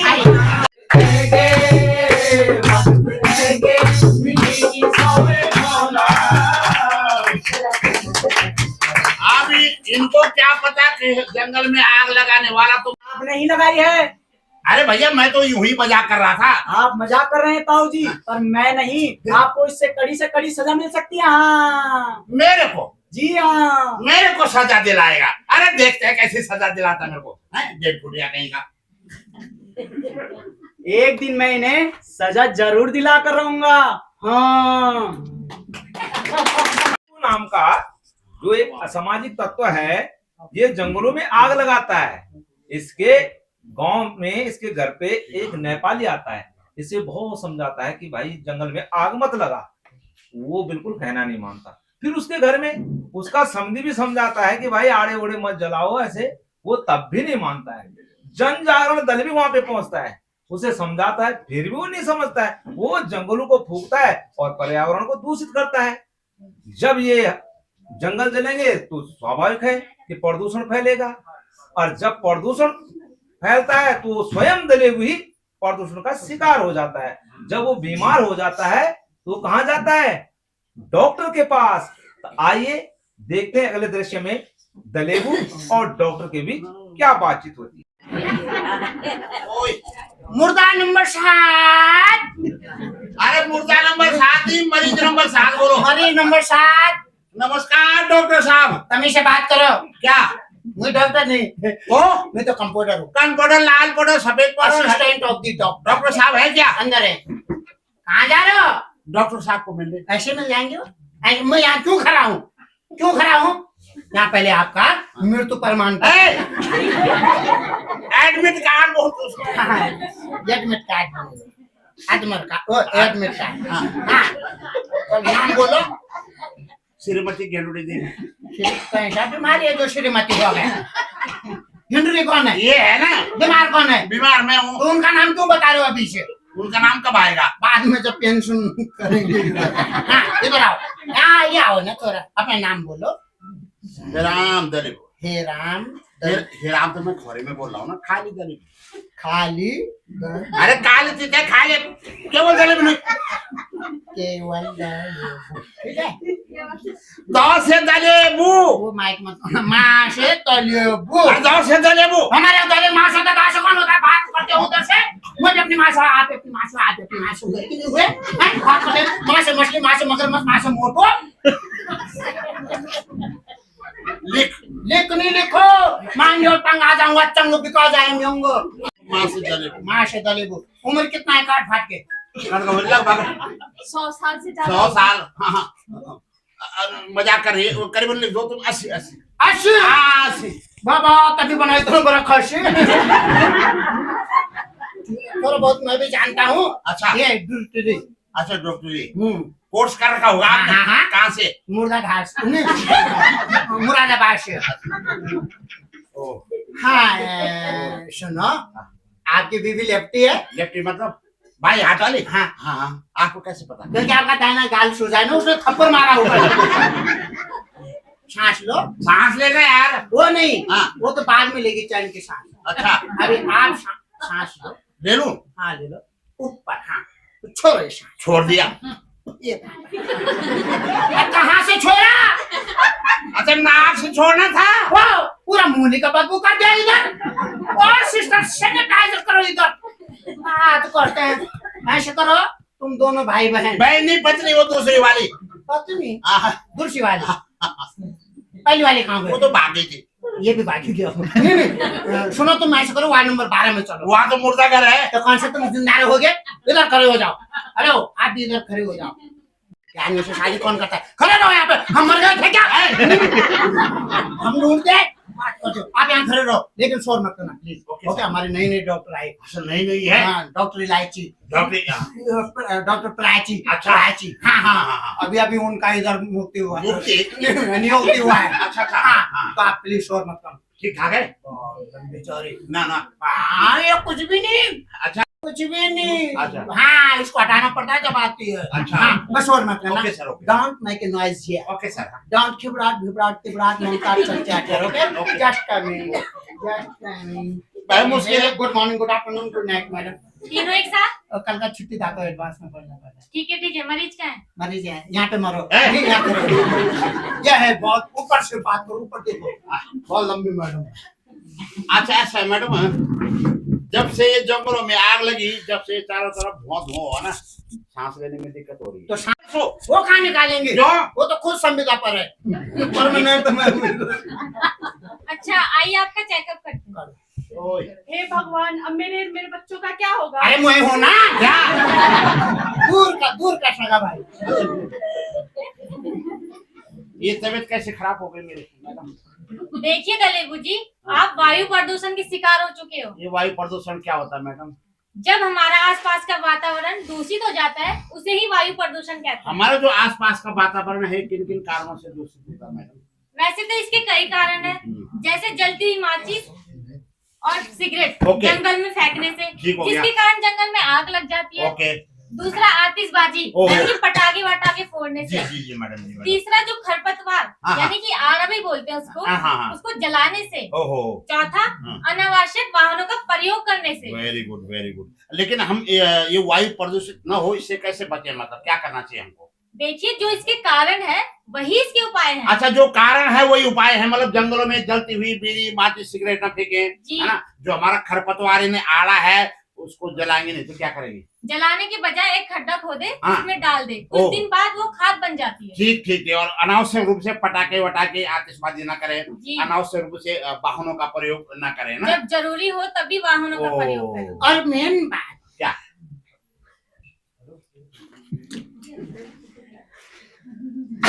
अभी इनको क्या पता कि जंगल में आग लगाने वाला तो। आपने ही लगाई है। अरे भैया, मैं तो यूं ही मजाक कर रहा था। आप मजाक कर रहे हैं ताऊ जी, पर मैं नहीं। आपको इससे कड़ी से कड़ी सजा मिल सकती है। हाँ मेरे को? जी हाँ, मेरे को सजा दिलाएगा? अरे देखते हैं कैसे सजा दिलाता मेरे को। 1.5 फुटिया कहीं का। एक दिन मैं इन्हें सजा जरूर दिला कर रहूंगा। हाँ, नाम का जो एक असामाजिक तत्व है, ये जंगलों में आग लगाता है। इसके गांव में, इसके घर पे एक नेपाली आता है, इसे बहुत समझाता है कि भाई जंगल में आग मत लगा। वो बिल्कुल कहना नहीं मानता। फिर उसके घर में उसका समधी भी समझाता है कि भाई आड़े ओड़े मत जलाओ ऐसे, वो तब भी नहीं मानता है। जन जागरण दल भी वहां पे पहुंचता है, उसे समझाता है, फिर भी वो नहीं समझता है। वो जंगलों को फूकता है और पर्यावरण को दूषित करता है। जब ये जंगल जलेंगे तो स्वाभाविक है कि प्रदूषण फैलेगा, और जब प्रदूषण फैलता है तो वो स्वयं दले हुए प्रदूषण का शिकार हो जाता है। जब वो बीमार हो जाता है तो कहाँ जाता है? डॉक्टर के पास। तो आइए देखते हैं अगले दृश्य में दलेबू और डॉक्टर के बीच क्या बातचीत होती है। मुर्दा नंबर 7। अरे मुर्दा नंबर 7 ही, मरीज नंबर 7 बोलो। मरीज नंबर 7। नमस्कार डॉक्टर साहब। तमीज से बात करो। क्या? मैं डॉक्टर नहीं, ओ, मैं तो कंप्यूटर हूँ। कान पाउडर, लाल पाउडर, सफेद powder. Assistant of the doctor. Doctor साहब है क्या? अंदर है। कहाँ जा रहे हो? डॉक्टर साहब को मिलने। ऐसे मिल जाएंगे वो? मैं यहाँ क्यों खड़ा हूँ? क्यों खड़ा हूँ? यहाँ पहले आपका मृत्यु प्रमाण एडमिट कार्ड बहुत admit card, admit card, admit card. हाँ, और नाम बोलो। श्रीमती गेंडुड़ी देवी। कैसा बीमारी है जो श्रीमती हो गए? हिंडरी कौन है? ये है ना, बीमार कौन है? बीमार मैं हूँ। तो उनका नाम क्यों बता रहे हो अभी से? उनका नाम कब आएगा? बाद में जब पेंशन करेंगे। हाँ, इधर आओ। हाँ, ये आओ ना, थोड़ा अपना नाम बोलो। राम दलीप। हे राम। हे राम तो मैं खोरे में बोल रहा हूँ ना, खाली दलीप। खाली अरे काली चीज है, खाली केवल दलीप नहीं। केवल ठीक है। 10 से दलेबू। वो माइक मत, माँ से तलेबू। 10 से दलेबू। हमारे उधर माँ से तो 10 कौन होता है? बात करते हो उधर से। मुझे अपनी माँ से, आप अपनी माँ से, आप अपनी माँ से हुए कि नहीं हुए? बात करते हैं, माँ से मछली, माँ से मगरमच्छ, माँ से मोटो। लिख नहीं लिखो, मान लो टंग आ जाऊंगा, चंग बिका जाएंगे। माँ से जलेबू। माँ से दलेबू। उम्र कितना है काट फाट के? लगभग 100 साल से 100 ज्यादा। साल। हाँ हाँ, मजाक कर रही है। वो करीबन लिख दो तुम 80 80। 80? 80। बाबा तभी बनाई तो बड़ा खर्च। थोड़ा बहुत मैं भी जानता हूँ। अच्छा। ये डॉक्टरी। अच्छा डॉक्टरी कोर्स कर रखा होगा आपने? हाँ, हाँ। कहाँ से? मुर्दा घास मुरादाबाद से। ओ, हाँ सुनो, आपकी बीवी लेफ्टी है? लेफ्टी मतलब भाई हाथ वाली? हाँ। हाँ हाँ, आपको कैसे पता? क्योंकि आपका दाहिना गाल सूजा है ना, उसने थप्पड़ मारा ऊपर। सांस लो। सांस लेना यार। वो नहीं, हाँ। वो तो बाद में लेगी चैन की सांस। अच्छा अभी आप सांस लो। ले लूं? हाँ ले लो ऊपर। हाँ तो छोड़ो ये सांस। छोड़ दिया। ये कहाँ से छोड़ा? अच्छा नाक से छोड़ना था। वाह, पूरा मुंह का बदबू कर दिया इधर। और सिस्टर सैनिटाइजर करो इधर। बात करते हैं। ऐसे करो, तुम दोनों भाई बहन। बहन नहीं पत्नी, वो दूसरी वाली। पत्नी? आहा, दूसरी वाली? पहली वाली कहाँ वो गई? तो भागी थी। ये भी बाकी गया। नहीं नहीं, सुनो तुम ऐसे करो, वार्ड नंबर 12 में चलो। वहाँ तो मुर्दा घर है। तो कौन से तुम जिंदा हो गए? इधर खड़े हो जाओ। अरे आप भी इधर खड़े हो जाओ। यार से शादी कौन करता है? खड़े रहो यहाँ पे। हम मर गए थे क्या? हम ढूंढते हैं। आप यहाँ खड़े रहो, लेकिन शोर मत करना प्लीज। ओके, हमारे नई नई डॉक्टर आए। अच्छा नहीं है। हाँ, डॉक्टर इलायची, डॉक्टर प्राची। अच्छा। प्राची। हाँ हाँ हाँ, हाँ। अभी अभी उनका इधर मुक्ति हुआ। मुक्ति? नियुक्ति हुआ है। अच्छा अच्छा। हाँ, हाँ, तो आप प्लीज शोर मत करना। ठीक ठाक है। बेचारी। ना ना। हाँ, ये कुछ भी नहीं। अच्छा कुछ भी नहीं। अच्छा। हाँ, इसको हटाना पड़ता है जब आती है। अच्छा। हाँ, बस शोर मत करना। Okay sir, okay. Don't make a noise here. Okay sir. Don't घबराहट घबराहट घबराहट ममता चल okay? Just a minute. Just a minute. भाई मुश्किल है। Good morning, good afternoon, good night madam. तीनों एक साथ? और कल का छुट्टी था तो एडवांस में पड़ना पड़ा। ठीक है, मरीज का है? मरीज है, यहाँ पे मरो। है? नहीं, यहाँ पे मरो। यह है बहुत ऊपर से बात करो, ऊपर देखो। बहुत लंबी मैडम। अच्छा ऐसा है मैडम, जब से ये जंगलों में आग लगी, जब से चारों तरफ बहुत धुआं हुआ ना, सांस लेने में दिक्कत हो रही है। तो सांस वो कहाँ निकालेंगे? क्यों? वो तो खुद संविदा पर है। परमानेंट में। अच्छा आइए आपका चेकअप करते हैं। ओए, हे भगवान, अब मेरे बच्चों का क्या होगा? अरे मुझे होना क्या? दूर का सगा भाई। ये तबीयत कैसे खराब हो गई मेरी मैडम? देखिए दलेबू जी, आप वायु प्रदूषण के शिकार हो चुके हो। ये वायु प्रदूषण क्या होता है मैडम? जब हमारा आसपास का वातावरण दूषित हो जाता है, उसे ही वायु प्रदूषण कहते हैं। हमारा जो आसपास का वातावरण है किन किन कारणों से दूषित होता है मैडम? वैसे तो इसके कई कारण हैं, जैसे जलती हुई माचिस और सिगरेट ओके। जंगल में फेंकने से, ठीक हो गया। जिसके कारण जंगल में आग लग जाती है। ओके। दूसरा आतिशबाजी, ओहो। यानी कि पटाखे वटाखे फोड़ने जी से। जी जी मैडम जी मैडम। तीसरा जो खरपतवार, हाँ, यानी कि आरा भी बोलते हैं उसको, हाँ, हाँ, हाँ। उसको जलाने से। ओहो। चौथा हाँ। अनावश्यक वाहनों का प्रयोग करने से। Very good very good. लेकिन हम ये वायु प्रदूषित न हो, इससे कैसे बचे? मतलब क्या करना चाहिए हमको? देखिए, जो इसके कारण है वही इसके उपाय हैं। अच्छा, जो कारण है वही उपाय है। मतलब जंगलों में जलती हुई बीड़ी माचिस सिगरेट न फेंके, जी। है ना? जो हमारा खरपतवार ने आड़ा है उसको जलाएंगे नहीं तो क्या करेंगे? जलाने के बजाय एक खड्डा खोदे, हाँ। उसमें डाल दे, ओह। कुछ दिन बाद वो खाद बन जाती है। ठीक ठीक है। और अनावश्यक रूप से पटाखे वटाखे आतिशबाजी न करें, जी। अनावश्यक रूप से वाहनों का प्रयोग न करें ना। जब जरूरी हो तभी वाहनों का प्रयोग करें। ओह। और मेन बात क्या?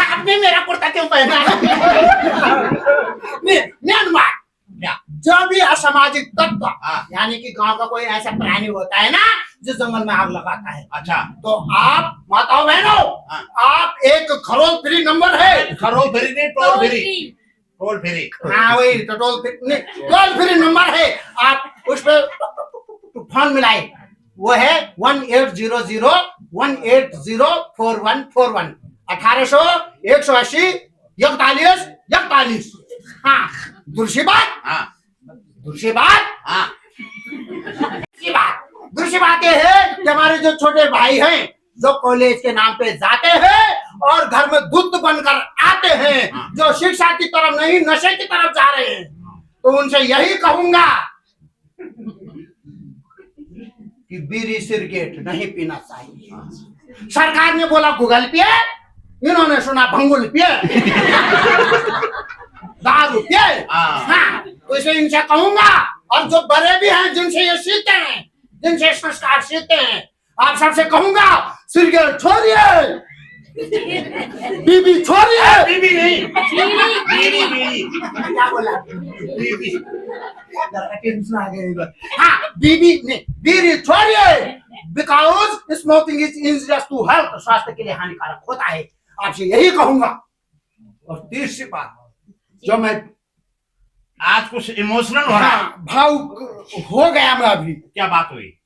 आपने मेरा कुर्ता क्यों पहना? मेन बात क्या? जो भी असामाजिक तत्व, हाँ। यानी कि गांव का कोई ऐसा प्राणी होता है ना जो जंगल में आग लगाता है, अच्छा। तो आप माताओं बहनों, हाँ। आप एक खरोल फ्री नंबर है। खरोल फ्री नहीं, टोल फ्री। Toll free. हाँ वही तो टोल फ्री नंबर है। आप उस पर फोन मिलाए, वो है 1800-180-4141 1800-180 41 हाँ। दूसरी बात हाँ दूसरी बात हाँ दूसरी बात ये है कि हमारे जो छोटे भाई हैं जो कॉलेज के नाम पे जाते हैं और घर में दूध बनकर आते हैं, जो शिक्षा की तरफ नहीं नशे की तरफ जा रहे हैं, तो उनसे यही कहूंगा कि बीड़ी सिगरेट नहीं पीना चाहिए। सरकार ने बोला गूगल पिए, इन्होंने सुना भंगुल पिए, दारू पिए। हाँ, तो इसे इनसे कहूंगा और जो बड़े भी हैं जिनसे ये सीखते हैं, जिनसे संस्कार सीखते हैं, आप सबसे कहूंगा सिगरेट छोड़िए, बीबी छोड़िए। बीवी नहीं, बीवी बीवी। क्या बोला? बीबी। टेंशन आ गई इधर। हाँ, बीबी नहीं, बीड़ी छोड़िए, because smoking is injurious to health, स्वास्थ्य के लिए हानिकारक होता है। आपसे यही कहूंगा। और तीसरी बात जो मैं आज कुछ इमोशनल हो रहा है। हाँ, भावुक हो गया मैं अभी। क्या बात हुई?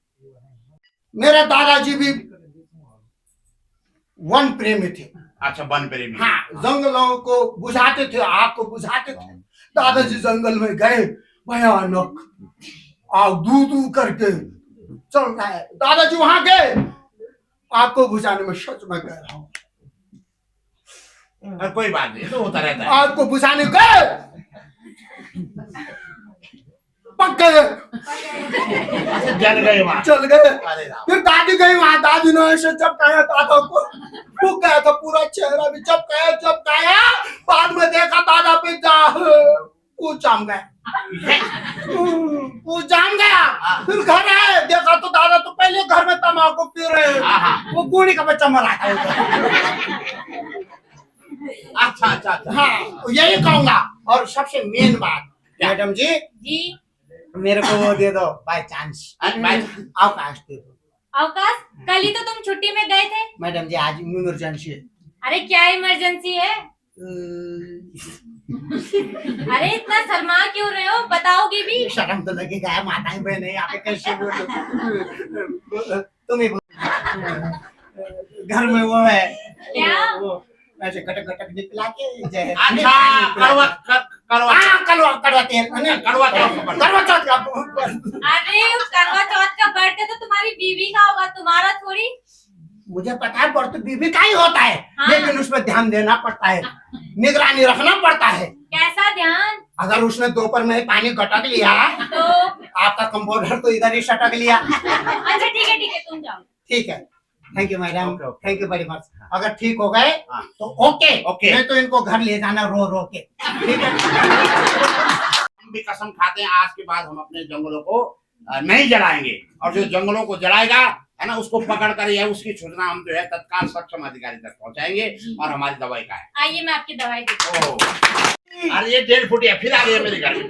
मेरे दादाजी भी वन प्रेमी थे। अच्छा, वन प्रेमी। हाँ, जंगलों को बुझाते थे, आग को बुझाते थे। दादाजी जंगल में गए, भयानक आग दू दू करके चल रहा है। दादाजी वहां गए, आग को बुझाने में सच में कह रहा हूं, कोई बात नहीं, तो होता रहता है। आग को बुझाने गए, पक गए, अच्छा, जल गए वहां। चल गए। अरे राम। फिर दादी गई वहां, दादी ने ऐसे चपकाया दादा को, फूक गया था पूरा चेहरा भी, चपकाया। बाद में देखा दादा पे पूछ जाम गया, पूछ जाम गया। फिर घर आए, देखा तो दादा तो पहले घर में तम्बाकू पी रहे हैं, वो गुड़ी का बच्चा मरा है। अच्छा। हाँ, यही कहूंगा। और सबसे मेन बात, मैडम जी, मेरे को वो दे दो बाय चांस, अवकाश दे दो। अवकाश? कल ही तो तुम छुट्टी में गए थे। मैडम जी, आज इमरजेंसी है। अरे क्या इमरजेंसी है? अरे इतना शर्मा क्यों रहे हो, बताओगे भी? शर्म तो लगेगा, माताएं बहनें यहाँ पे कैसे बोलो। तुम ही घर में वो है क्या? वो ऐसे कटक निकला के अच्छा, कड़वा तेल, कड़वा चौथ का। अरे करवा चौथ का बर्थडे तो तुम्हारी बीवी का होगा, तुम्हारा थोड़ी। मुझे पता है, बर्थ बीबी का ही होता है। हाँ। लेकिन उसमें ध्यान देना पड़ता है, निगरानी रखना पड़ता है। कैसा ध्यान? अगर उसने दोपहर में पानी गटक लिया तो आपका कंपाउंडर तो इधर ही सटक लिया। अच्छा ठीक है, तुम जाओ। ठीक है, thank you madam, Okay. Thank you very much. अगर ठीक हो गए तो ओके, नहीं तो इनको घर ले जाना रो के। ठीक है। हम भी कसम खाते हैं, आज के बाद हम अपने जंगलों को नहीं जलाएंगे, और जो जंगलों को जलाएगा है ना, उसको पकड़ कर या उसकी सूचना हम जो है तत्काल सक्षम अधिकारी तक पहुंचाएंगे। और हमारी दवाई का है। आइए मैं आपकी दवाई देती हूँ। अरे ये 1.5 फुट है, फिर आ गई है मेरे घर में।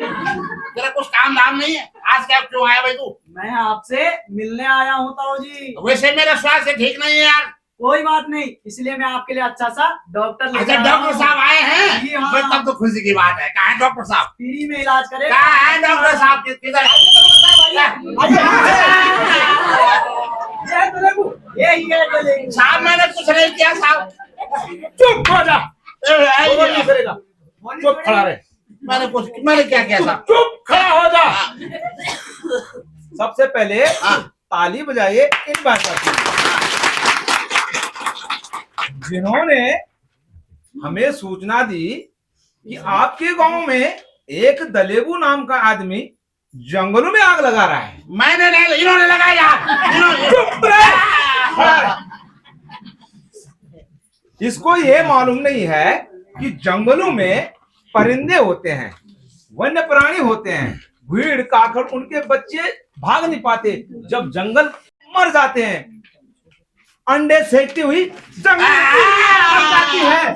तेरा कुछ काम धाम नहीं है? आज क्या क्यों आया भाई तू? मैं आपसे मिलने आया हूँ ताऊ जी। वैसे मेरा स्वास्थ्य ठीक नहीं है यार। कोई बात नहीं, इसलिए मैं आपके लिए अच्छा सा डॉक्टर अच्छा, लेकर आया डॉक्टर हूँ। साहब आए हैं? जी हाँ। भाई तब तो खुशी की बात है। कहाँ है डॉक्टर साहब? फ्री में इलाज करेगा। कहाँ है डॉक्टर साहब? किधर है? साहब मैंने कुछ नहीं किया साहब। चुप हो जा, चुप खड़ा रहे। मैंने क्या किया साहब? चुप खड़ा हो जा। सबसे पहले ताली बजाइए इन भाषा की, जिन्होंने हमें सूचना दी कि आपके गांव में एक दलेबू नाम का आदमी जंगलों में आग लगा रहा है। मैंने नहीं, इन्होंने लगाया। चुप रहे। इसको ये मालूम नहीं है कि जंगलों में परिंदे होते हैं, वन्य प्राणी होते हैं, भीड़ काकड़, उनके बच्चे भाग नहीं पाते। जब जंगल मर जाते हैं, अंडे सेकती हुई जंगल मर जाती है।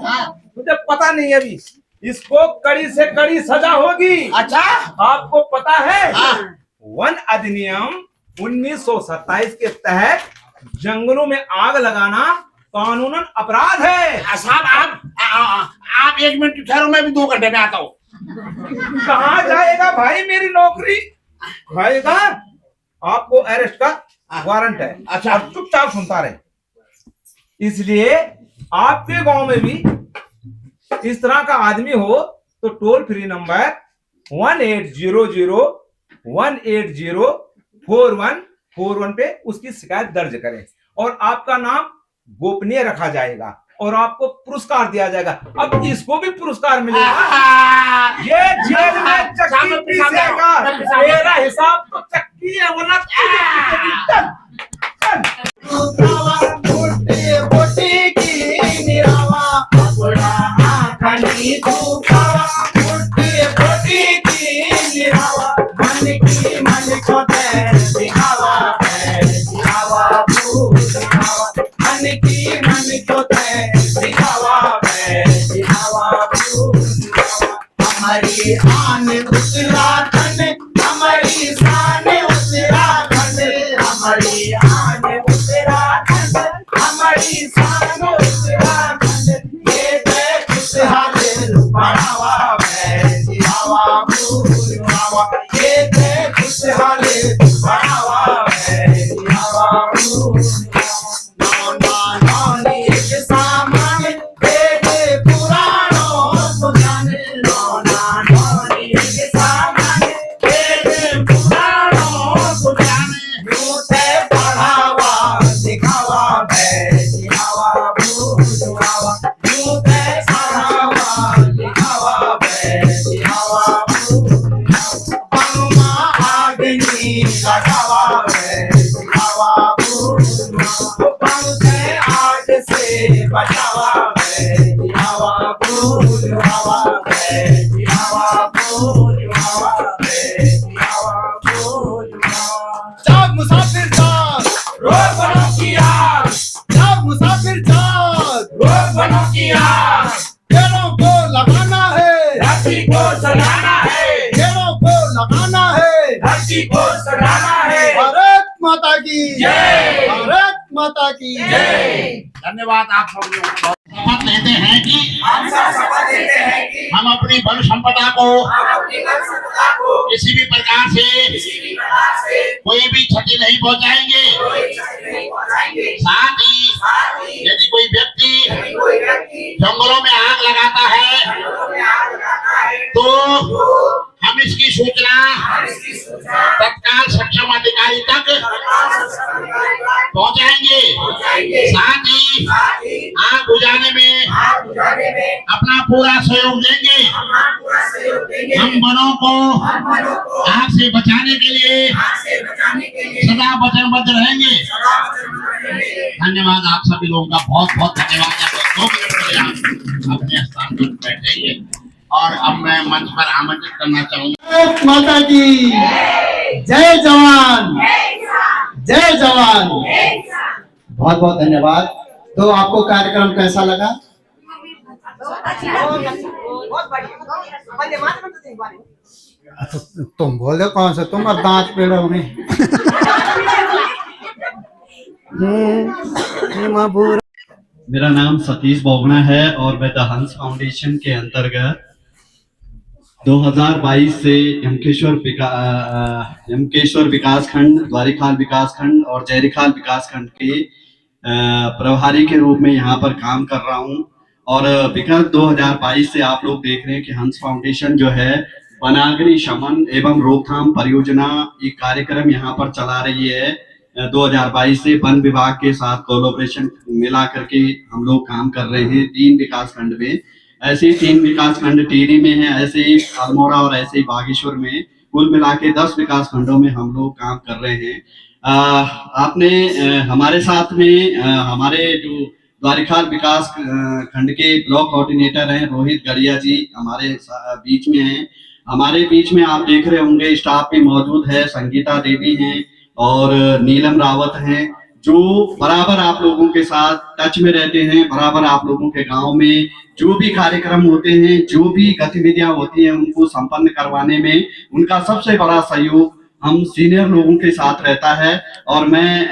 मुझे पता नहीं अभी, इसको कड़ी से कड़ी सजा होगी। अच्छा, आपको पता है वन अधिनियम 1927 के तहत जंगलों में आग लगाना कानूनन अपराध है। साहब आप 1 मिनट ठहरो, मैं भी 2 घंटे में आता हूँ। कहाँ जाएगा भाई, मेरी नौकरी खाएगा। आपको अरेस्ट का वारंट है। अच्छा, अब चुपचाप सुनता रहे। इसलिए आपके गांव में भी इस तरह का आदमी हो तो टोल फ्री नंबर 1800-180-4141 पे उसकी शिकायत दर्ज करें, और आपका नाम गोपनीय रखा जाएगा और आपको पुरस्कार दिया जाएगा। अब इसको भी पुरस्कार मिलेगा। ये जेल में चक्की पीसेगा, मेरा हिसाब तो चक्की है, वरना की आन उत्तराखंड हमारी शान उत्तराखंड हमारी आन उत्तराखंड हमारी शान उत्तराखंड ये जय खुशहाल बढ़ावा वैसी हवा फूलवा ये जय खुशहाल बढ़ावा वैसी हवा फूलवा नौनी एक सामान बेटे पुराणो सुजाने नौनी एक सामान बेटे पुराणो सुजाने यूथे बढ़ावा दिखावा वैसी हवा फूलवा यूथे बढ़ावा दिखावा वैसी हवा फूलवा पनुमा आगनी लगावा वैसी हवा फूलवा पंखे आग से बचावा वैसी हवा फूलवा वैसी हवा फूलवा वैसी हवा फूलवा जाग मुसाफिर जाग रोग बनो की आग जाग मुसाफिर जाग रोग बनो की आग पेड़ों को लगाना है धरती को सजाना है पेड़ों को लगाना है धरती को सजाना है भारत माता की जय भारत माता की जय धन्यवाद आप सब लोग शपथ लेते हैं कि हम अपनी वन संपदा को किसी भी प्रकार से कोई भी क्षति नहीं पहुंचाएंगे। साथ ही यदि कोई व्यक्ति जंगलों में आग लगाता है तो हम इसकी सूचना तत्काल सक्षम अधिकारी तक पहुंचाएंगे। साथ ही आग बुझाने में अपना पूरा सहयोग देंगे। हम वनों को आग से बचाने के लिए सदा वचनबद्ध रहेंगे। धन्यवाद आप सभी लोगों का बहुत बहुत धन्यवाद। 2 मिनट के लिए आप अपने स्थान पर बैठेंगे और अब मैं मंच पर आमंत्रित करना चाहूंगा। भारत माता की जय जवान जय जवान। बहुत बहुत धन्यवाद। तो आपको कार्यक्रम कैसा लगा? तुम बोल दो कौन सा तुम दांत पेड़ होंगे। मेरा नाम सतीश बोगना है और मैं द हंस फाउंडेशन के अंतर्गत 2022 से यमकेश्वर विकासखंड, द्वारिखाल विकासखंड और जयरिखाल विकासखंड के प्रभारी के रूप में यहाँ पर काम कर रहा हूँ। और विगत 2022 से आप लोग देख रहे हैं कि हंस फाउंडेशन जो है वनाग्नि शमन एवं रोकथाम परियोजना एक कार्यक्रम यहाँ पर चला रही है। 2022 से वन विभाग के साथ कोलैबोरेशन मिला करके हम लोग काम कर रहे हैं 3 विकासखंड में। ऐसे ही 3 विकासखंड टिहरी में है, ऐसे ही अल्मोड़ा और ऐसे ही बागेश्वर में, कुल मिला के 10 विकासखंडों में हम लोग काम कर रहे हैं। आपने हमारे साथ में हमारे जो द्वारिखाल विकास खंड के ब्लॉक कोऑर्डिनेटर हैं रोहित गड़िया जी हमारे बीच में हैं। हमारे बीच में आप देख रहे होंगे स्टाफ भी मौजूद है, संगीता देवी हैं और नीलम रावत हैं, जो बराबर आप लोगों के साथ टच में रहते हैं। बराबर आप लोगों के गांव में जो भी कार्यक्रम होते हैं, जो भी गतिविधियां होती हैं, उनको संपन्न करवाने में उनका सबसे बड़ा सहयोग हम सीनियर लोगों के साथ रहता है। और मैं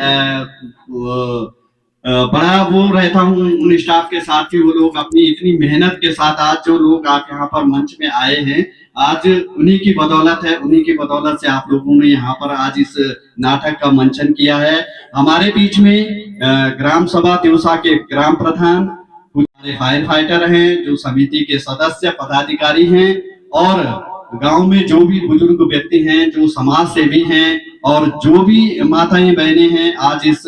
बड़ा वो रहता हूँ उन स्टाफ के साथ कि वो लोग अपनी इतनी मेहनत के साथ आज जो लोग आप यहाँ पर मंच में आए हैं, आज उन्हीं की बदौलत है, उन्हीं की बदौलत से आप लोगों ने यहाँ पर आज इस नाटक का मंचन किया है। हमारे बीच में ग्राम सभा दिवसा के ग्राम प्रधान, कुछ हमारे फायर फाइटर हैं, जो समिति के सदस्य पदाधिकारी हैं और गांव में जो भी बुजुर्ग व्यक्ति हैं, जो समाज सेवी हैं और जो भी माताएं बहनें हैं, आज इस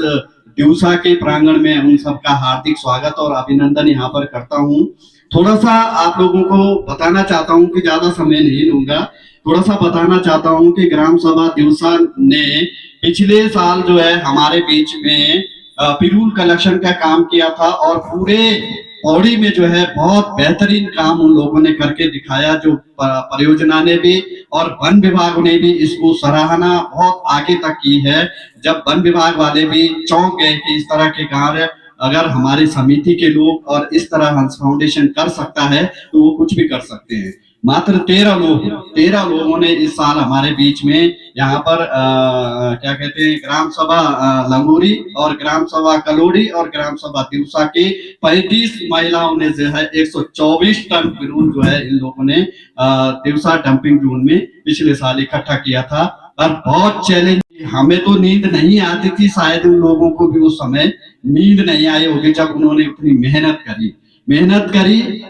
दिवसा के प्रांगण में उन सबका हार्दिक स्वागत और अभिनंदन यहाँ पर करता हूँ। थोड़ा सा आप लोगों को बताना चाहता हूँ कि ज्यादा समय नहीं लूंगा, थोड़ा सा बताना चाहता हूँ कि ग्राम सभा दिवसा ने पिछले साल जो है हमारे बीच में पिरूल कलेक्शन का काम किया था और पूरे पौड़ी में जो है बहुत बेहतरीन काम उन लोगों ने करके दिखाया, जो परियोजना ने भी और वन विभाग ने भी इसको सराहना बहुत आगे तक की है। जब वन विभाग वाले भी चौंक गए कि इस तरह के कार्य अगर हमारे समिति के लोग और इस तरह हंस फाउंडेशन कर सकता है तो वो कुछ भी कर सकते हैं। मात्र 13 लोगों ने इस साल हमारे बीच में यहाँ पर क्या कहते हैं ग्राम सभा लंगूरी और ग्राम सभा कलोड़ी और ग्राम सभा तिवसा के 35 महिलाओं ने जो है 124 टन पिरूल जो है इन लोगों ने तिवसा डंपिंग जोन में पिछले साल इकट्ठा किया था। और बहुत चैलेंज, हमें तो नींद नहीं आती थी, शायद उन लोगों को भी उस समय नींद नहीं आई होगी जब उन्होंने उतनी मेहनत करी।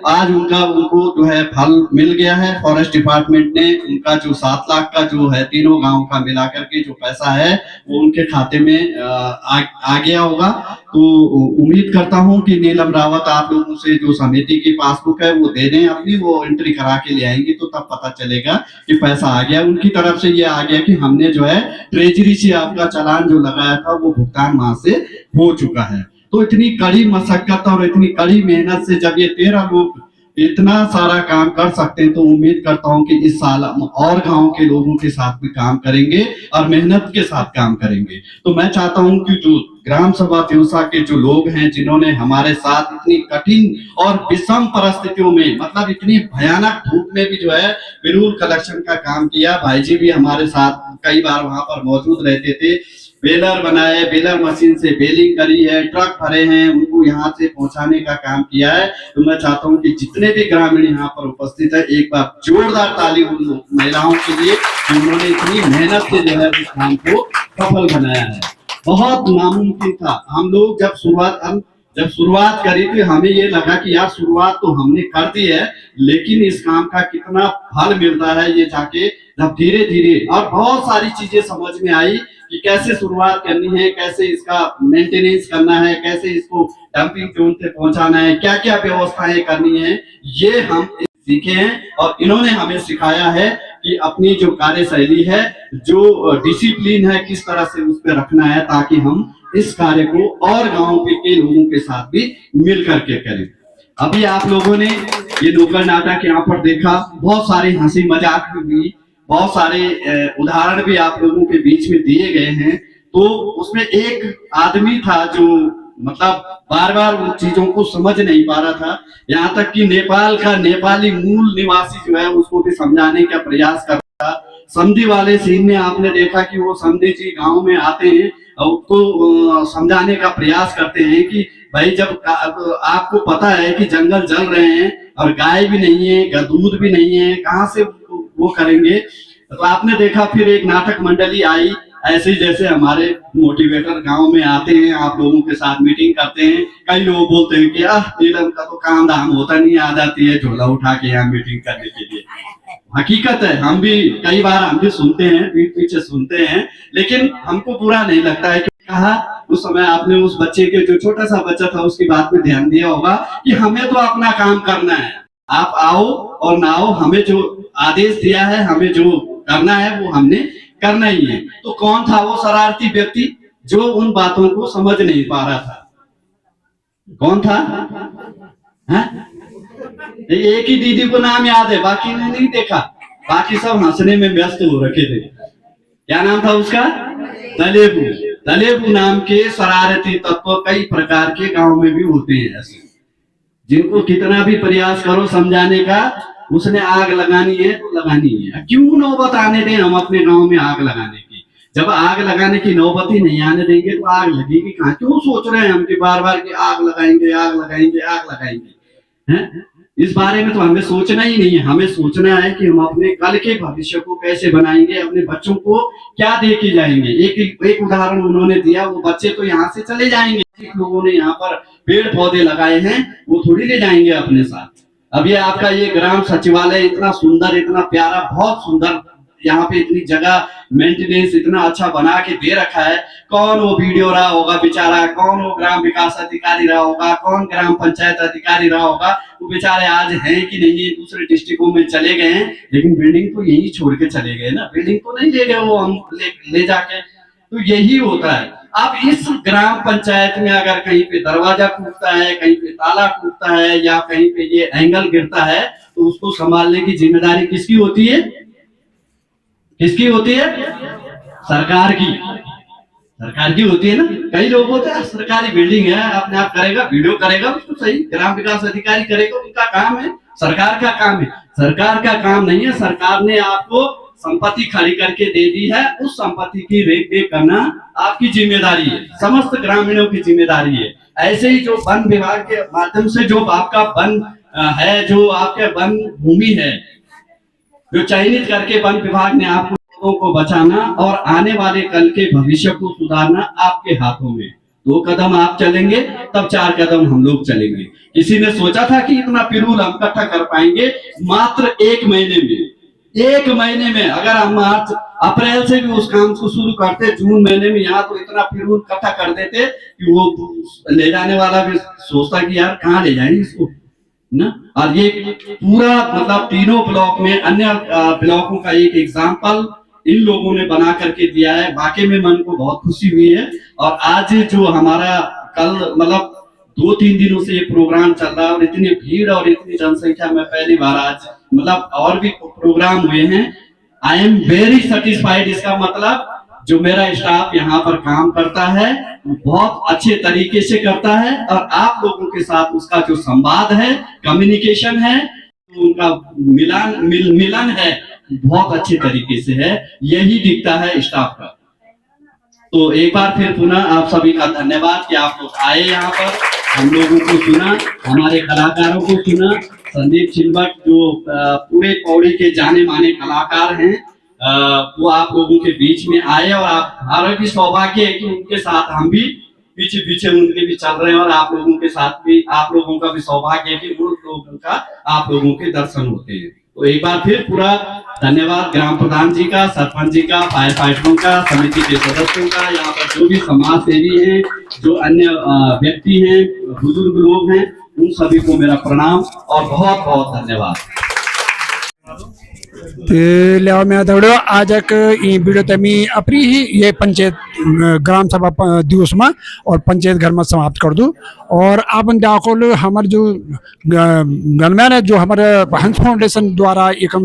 आज उनको जो है फल मिल गया है। फॉरेस्ट डिपार्टमेंट ने उनका जो 7 लाख का जो है तीनों गांव का मिलाकर के जो पैसा है वो उनके खाते में आ गया होगा। तो उम्मीद करता हूं कि नीलम रावत आप लोगों से जो समिति की पासबुक है वो दे दें अपनी, वो एंट्री करा के ले आएंगी तो तब पता चलेगा कि पैसा आ गया उनकी तरफ से। ये आ गया कि हमने जो है ट्रेजरी से आपका चालान जो लगाया था वो भुगतान वहां से हो चुका है। तो इतनी कड़ी मशक्कत और इतनी कड़ी मेहनत से जब ये 13 लोग इतना सारा काम कर सकते हैं तो उम्मीद करता हूं कि इस साल हम और गांव के लोगों के साथ भी काम करेंगे और मेहनत के साथ काम करेंगे। तो मैं चाहता हूं कि जो ग्राम सभा तिवसा के जो लोग हैं जिन्होंने हमारे साथ इतनी कठिन और विषम परिस्थितियों में, मतलब इतनी भयानक धूप में भी जो है पिरूल कलेक्शन का काम किया, भाई जी भी हमारे साथ कई बार वहां पर मौजूद रहते थे, बेलर बनाए, बेलर मशीन से बेलिंग करी है, ट्रक भरे हैं, उनको यहाँ से पहुंचाने का काम किया है। तो मैं चाहता हूँ कि जितने भी ग्रामीण यहाँ पर उपस्थित है एक बार जोरदार ताली उन महिलाओं के लिए जिन्होंने इतनी मेहनत से जो है इस काम को सफल बनाया है। बहुत नामुमकिन था। हम लोग जब शुरुआत करी थी हमें ये लगा कि यार शुरुआत तो हमने कर दी है, लेकिन इस काम का कितना फल मिलता है ये जाके जब धीरे धीरे और बहुत सारी चीजें समझ में आई कि कैसे शुरुआत करनी है, कैसे इसका मेंटेनेंस करना है, कैसे इसको डंपिंग जोन से पहुंचाना है, क्या क्या व्यवस्थाएं करनी है, ये हम सीखे हैं। और इन्होंने हमें सिखाया है कि अपनी जो कार्यशैली है, जो डिसिप्लिन है, किस तरह से उस पर रखना है ताकि हम इस कार्य को और गांव के लोगों के साथ भी मिल करके करें। अभी आप लोगों ने ये नुक्कड़ नाटक यहाँ पर देखा, बहुत सारे हंसी मजाक भी हुई, बहुत सारे उदाहरण भी आप लोगों के बीच में दिए गए हैं। तो उसमें एक आदमी था जो मतलब बार बार उन चीजों को समझ नहीं पा रहा था, यहाँ तक कि नेपाल का नेपाली मूल निवासी जो है उसको भी समझाने का प्रयास कर रहा था। समधी वाले सीन में आपने देखा कि वो समधी जी गांव में आते हैं और उसको समझाने का प्रयास करते हैं कि भाई जब आपको पता है कि जंगल जल रहे हैं और गाय भी नहीं है, दूध भी नहीं है, कहाँ से वो करेंगे। तो आपने देखा फिर एक नाटक मंडली आई, ऐसे जैसे हमारे मोटिवेटर गांव में आते हैं, आप लोगों के साथ मीटिंग करते हैं। कई लोग बोलते हैं कि नीलम का तो काम धाम होता नहीं, आ जाती है झोला उठा के यहाँ मीटिंग करने के लिए। हकीकत है, हम भी कई बार हम भी सुनते हैं, पीठ पीछे सुनते हैं, लेकिन हमको बुरा नहीं लगता है। कहा उस समय आपने उस बच्चे के, जो छोटा सा बच्चा था, उसकी बात में ध्यान दिया होगा कि हमें तो अपना काम करना है, आप आओ और ना आओ, हमें जो आदेश दिया है, हमें जो करना है वो हमने करना ही है। तो कौन था वो शरारती व्यक्ति जो उन बातों को समझ नहीं पा रहा था? कौन था? है? एक ही दीदी को नाम याद है, बाकी ने नहीं देखा, बाकी सब हंसने में व्यस्त हो रखे थे। क्या नाम था उसका? दलेबू नाम के शरारती तत्व कई प्रकार के गांव में भी होते हैं ऐसे, जिनको कितना भी प्रयास करो समझाने का, उसने आग लगानी है तो लगानी है। क्यों नौबत आने दें हम अपने गांव में आग लगाने की? जब आग लगाने की नौबत ही नहीं आने देंगे तो आग लगेगी कहाँ? क्यों सोच रहे हैं हम कि बार बार कि आग लगाएंगे, आग लगाएंगे, आग लगाएंगे? हैं? इस बारे में तो हमें सोचना ही नहीं है। हमें सोचना है कि हम अपने कल के भविष्य को कैसे बनाएंगे, अपने बच्चों को क्या दे के जाएंगे। एक उदाहरण उन्होंने दिया, वो बच्चे तो यहाँ से चले जाएंगे, लोगों ने यहाँ पर पेड़ पौधे लगाए हैं, वो थोड़ी ले जाएंगे अपने साथ। अब ये आपका ये ग्राम सचिवालय इतना सुंदर, इतना प्यारा, बहुत सुंदर, यहाँ पे इतनी जगह मेंटेनेंस इतना अच्छा बना के दे रखा है। कौन वो वीडियो रहा होगा बेचारा, कौन वो ग्राम विकास अधिकारी रहा होगा, कौन ग्राम पंचायत अधिकारी रहा होगा, वो बेचारे आज हैं कि नहीं, दूसरे डिस्ट्रिक्टों में चले गए हैं, लेकिन बिल्डिंग तो यही छोड़ के चले गए ना, बिल्डिंग तो नहीं ले गए वो हम ले जाके। तो यही होता है। अब इस ग्राम पंचायत में अगर कहीं पे दरवाजा टूटता है, कहीं पे ताला टूटता है, या कहीं पे ये एंगल गिरता है, तो उसको संभालने की जिम्मेदारी किसकी होती है? किसकी होती है? सरकार की। सरकार की होती है ना। कई लोग बोलते हैं सरकारी बिल्डिंग है, अपने आप करेगा, वीडियो करेगा, उसको सही ग्राम विकास अधिकारी करेगा, उनका काम है, सरकार का काम है, सरकार का काम नहीं है। सरकार ने आपको संपत्ति खड़ी करके दे दी है, उस संपत्ति की रेख देख करना आपकी जिम्मेदारी है, समस्त ग्रामीणों की जिम्मेदारी है। ऐसे ही जो वन विभाग के माध्यम से जो आपका वन है, जो आपके वन भूमि है, जो चयनित करके वन विभाग ने आपको लोगों को बचाना और आने वाले कल के भविष्य को सुधारना आपके हाथों में। 2 कदम आप चलेंगे तब 4 कदम हम लोग चलेंगे। किसी ने सोचा था कि इतना पिरूल हम इकट्ठा कर पाएंगे? मात्र 1 महीने में, 1 महीने में अगर हम मार्च अप्रैल से भी उस काम को शुरू करते, जून महीने में यहाँ तो इतना पिरूल इकट्ठा कर देते कि वो ले जाने वाला भी सोचता कि यार कहाँ ले जाएंगे इसको ना। और ये पूरा मतलब तीनों ब्लॉक में अन्य ब्लॉकों का एक एग्जाम्पल इन लोगों ने बना करके दिया है। वाकई में मन को बहुत खुशी हुई है। और आज जो हमारा कल मतलब 2-3 दिनों से ये प्रोग्राम चल रहा है और इतनी भीड़ और इतनी जनसंख्या में पहली बार आज मतलब और भी प्रोग्राम हुए हैं। I am very satisfied. इसका मतलब जो मेरा स्टाफ यहाँ पर काम करता है वो बहुत अच्छे तरीके से करता है और आप लोगों के साथ उसका जो संवाद है, कम्युनिकेशन है, उनका मिलन है, बहुत अच्छे तरीके से है। यही दिखता है स्टाफ का। तो एक बार फिर पुनः आप सभी का धन्यवाद कि आप लोग आए यहाँ पर, हम लोगों को सुना, हमारे कलाकारों को सुना। संदीप छिलबट जो पूरे पौड़ी के जाने माने कलाकार हैं, वो आप लोगों के बीच में आए और आप हमारा भी सौभाग्य है कि उनके साथ हम भी पीछे पीछे उनके भी चल रहे हैं और आप लोगों के साथ भी, आप लोगों का भी सौभाग्य है कि उन लोगों का आप लोगों के दर्शन होते हैं। तो एक बार फिर पूरा धन्यवाद ग्राम प्रधान जी का, सरपंच जी का, फायर फाइटरों का, समिति के सदस्यों का, यहाँ पर जो भी समाज सेवी हैं, जो अन्य व्यक्ति हैं, बुजुर्ग लोग हैं, उन सभी को मेरा प्रणाम और बहुत बहुत धन्यवाद। लिया मैं दौड़ो आज एक वीडियो तमी अपनी ही ये पंचायत ग्राम सभा दिवस में और पंचायत घर में समाप्त कर दूँ। और आप देखो हमारे जो गणमान्य है, जो हमारे हंस फाउंडेशन द्वारा एक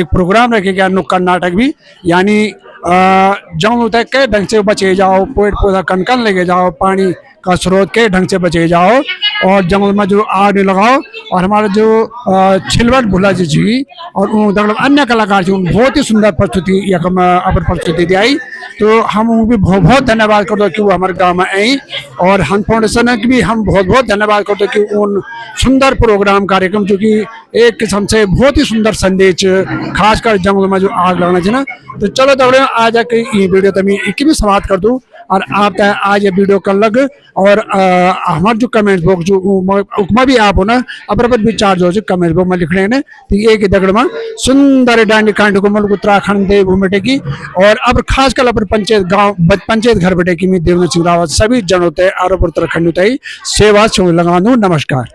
प्रोग्राम रखे गया नुक्कड़ नाटक भी, यानी जंगल होता है कई ढंग से बचे जाओ, पेड़ पौधा कनकन लेके जाओ, पानी का स्रोत कई ढंग से बचे जाओ और जंगल में जो आग नहीं लगाओ। और हमारे जो छिलबट भुला जी और अन्य कलाकार जी बहुत ही सुंदर प्रस्तुति अपर प्रस्तुति दी। तो हम उनको भी बहुत बहुत धन्यवाद करते हैं कि वो हमारे गाँव में आई। और हंस फाउंडेशन की भी हम बहुत बहुत धन्यवाद करते हैं कि उन सुंदर प्रोग्राम कार्यक्रम जो कि एक किस्म से बहुत ही सुंदर संदेश, खासकर जंगल में जो आग लगना चाहिए ना। तो चलो दौड़े आज ये वीडियो तमी एक भी समाप्त कर दूँ। और आप आज ये वीडियो कर लग और हमारे जो कमेंट बॉक्स जो उपमा भी आप हो ना अपर विचार जो कमेंट बॉक्स में लिख रहे हैं तो एक ही दगड़ में सुंदर डांडी कांड को मुल्क उत्तराखंड देव बेटे की और अब खासकर अपर पंचायत गांव पंचायत घर बेटे की देवेंद्र सिंह रावत सभी जनों ते आरोप उत्तराखंड सेवा लगानू। नमस्कार।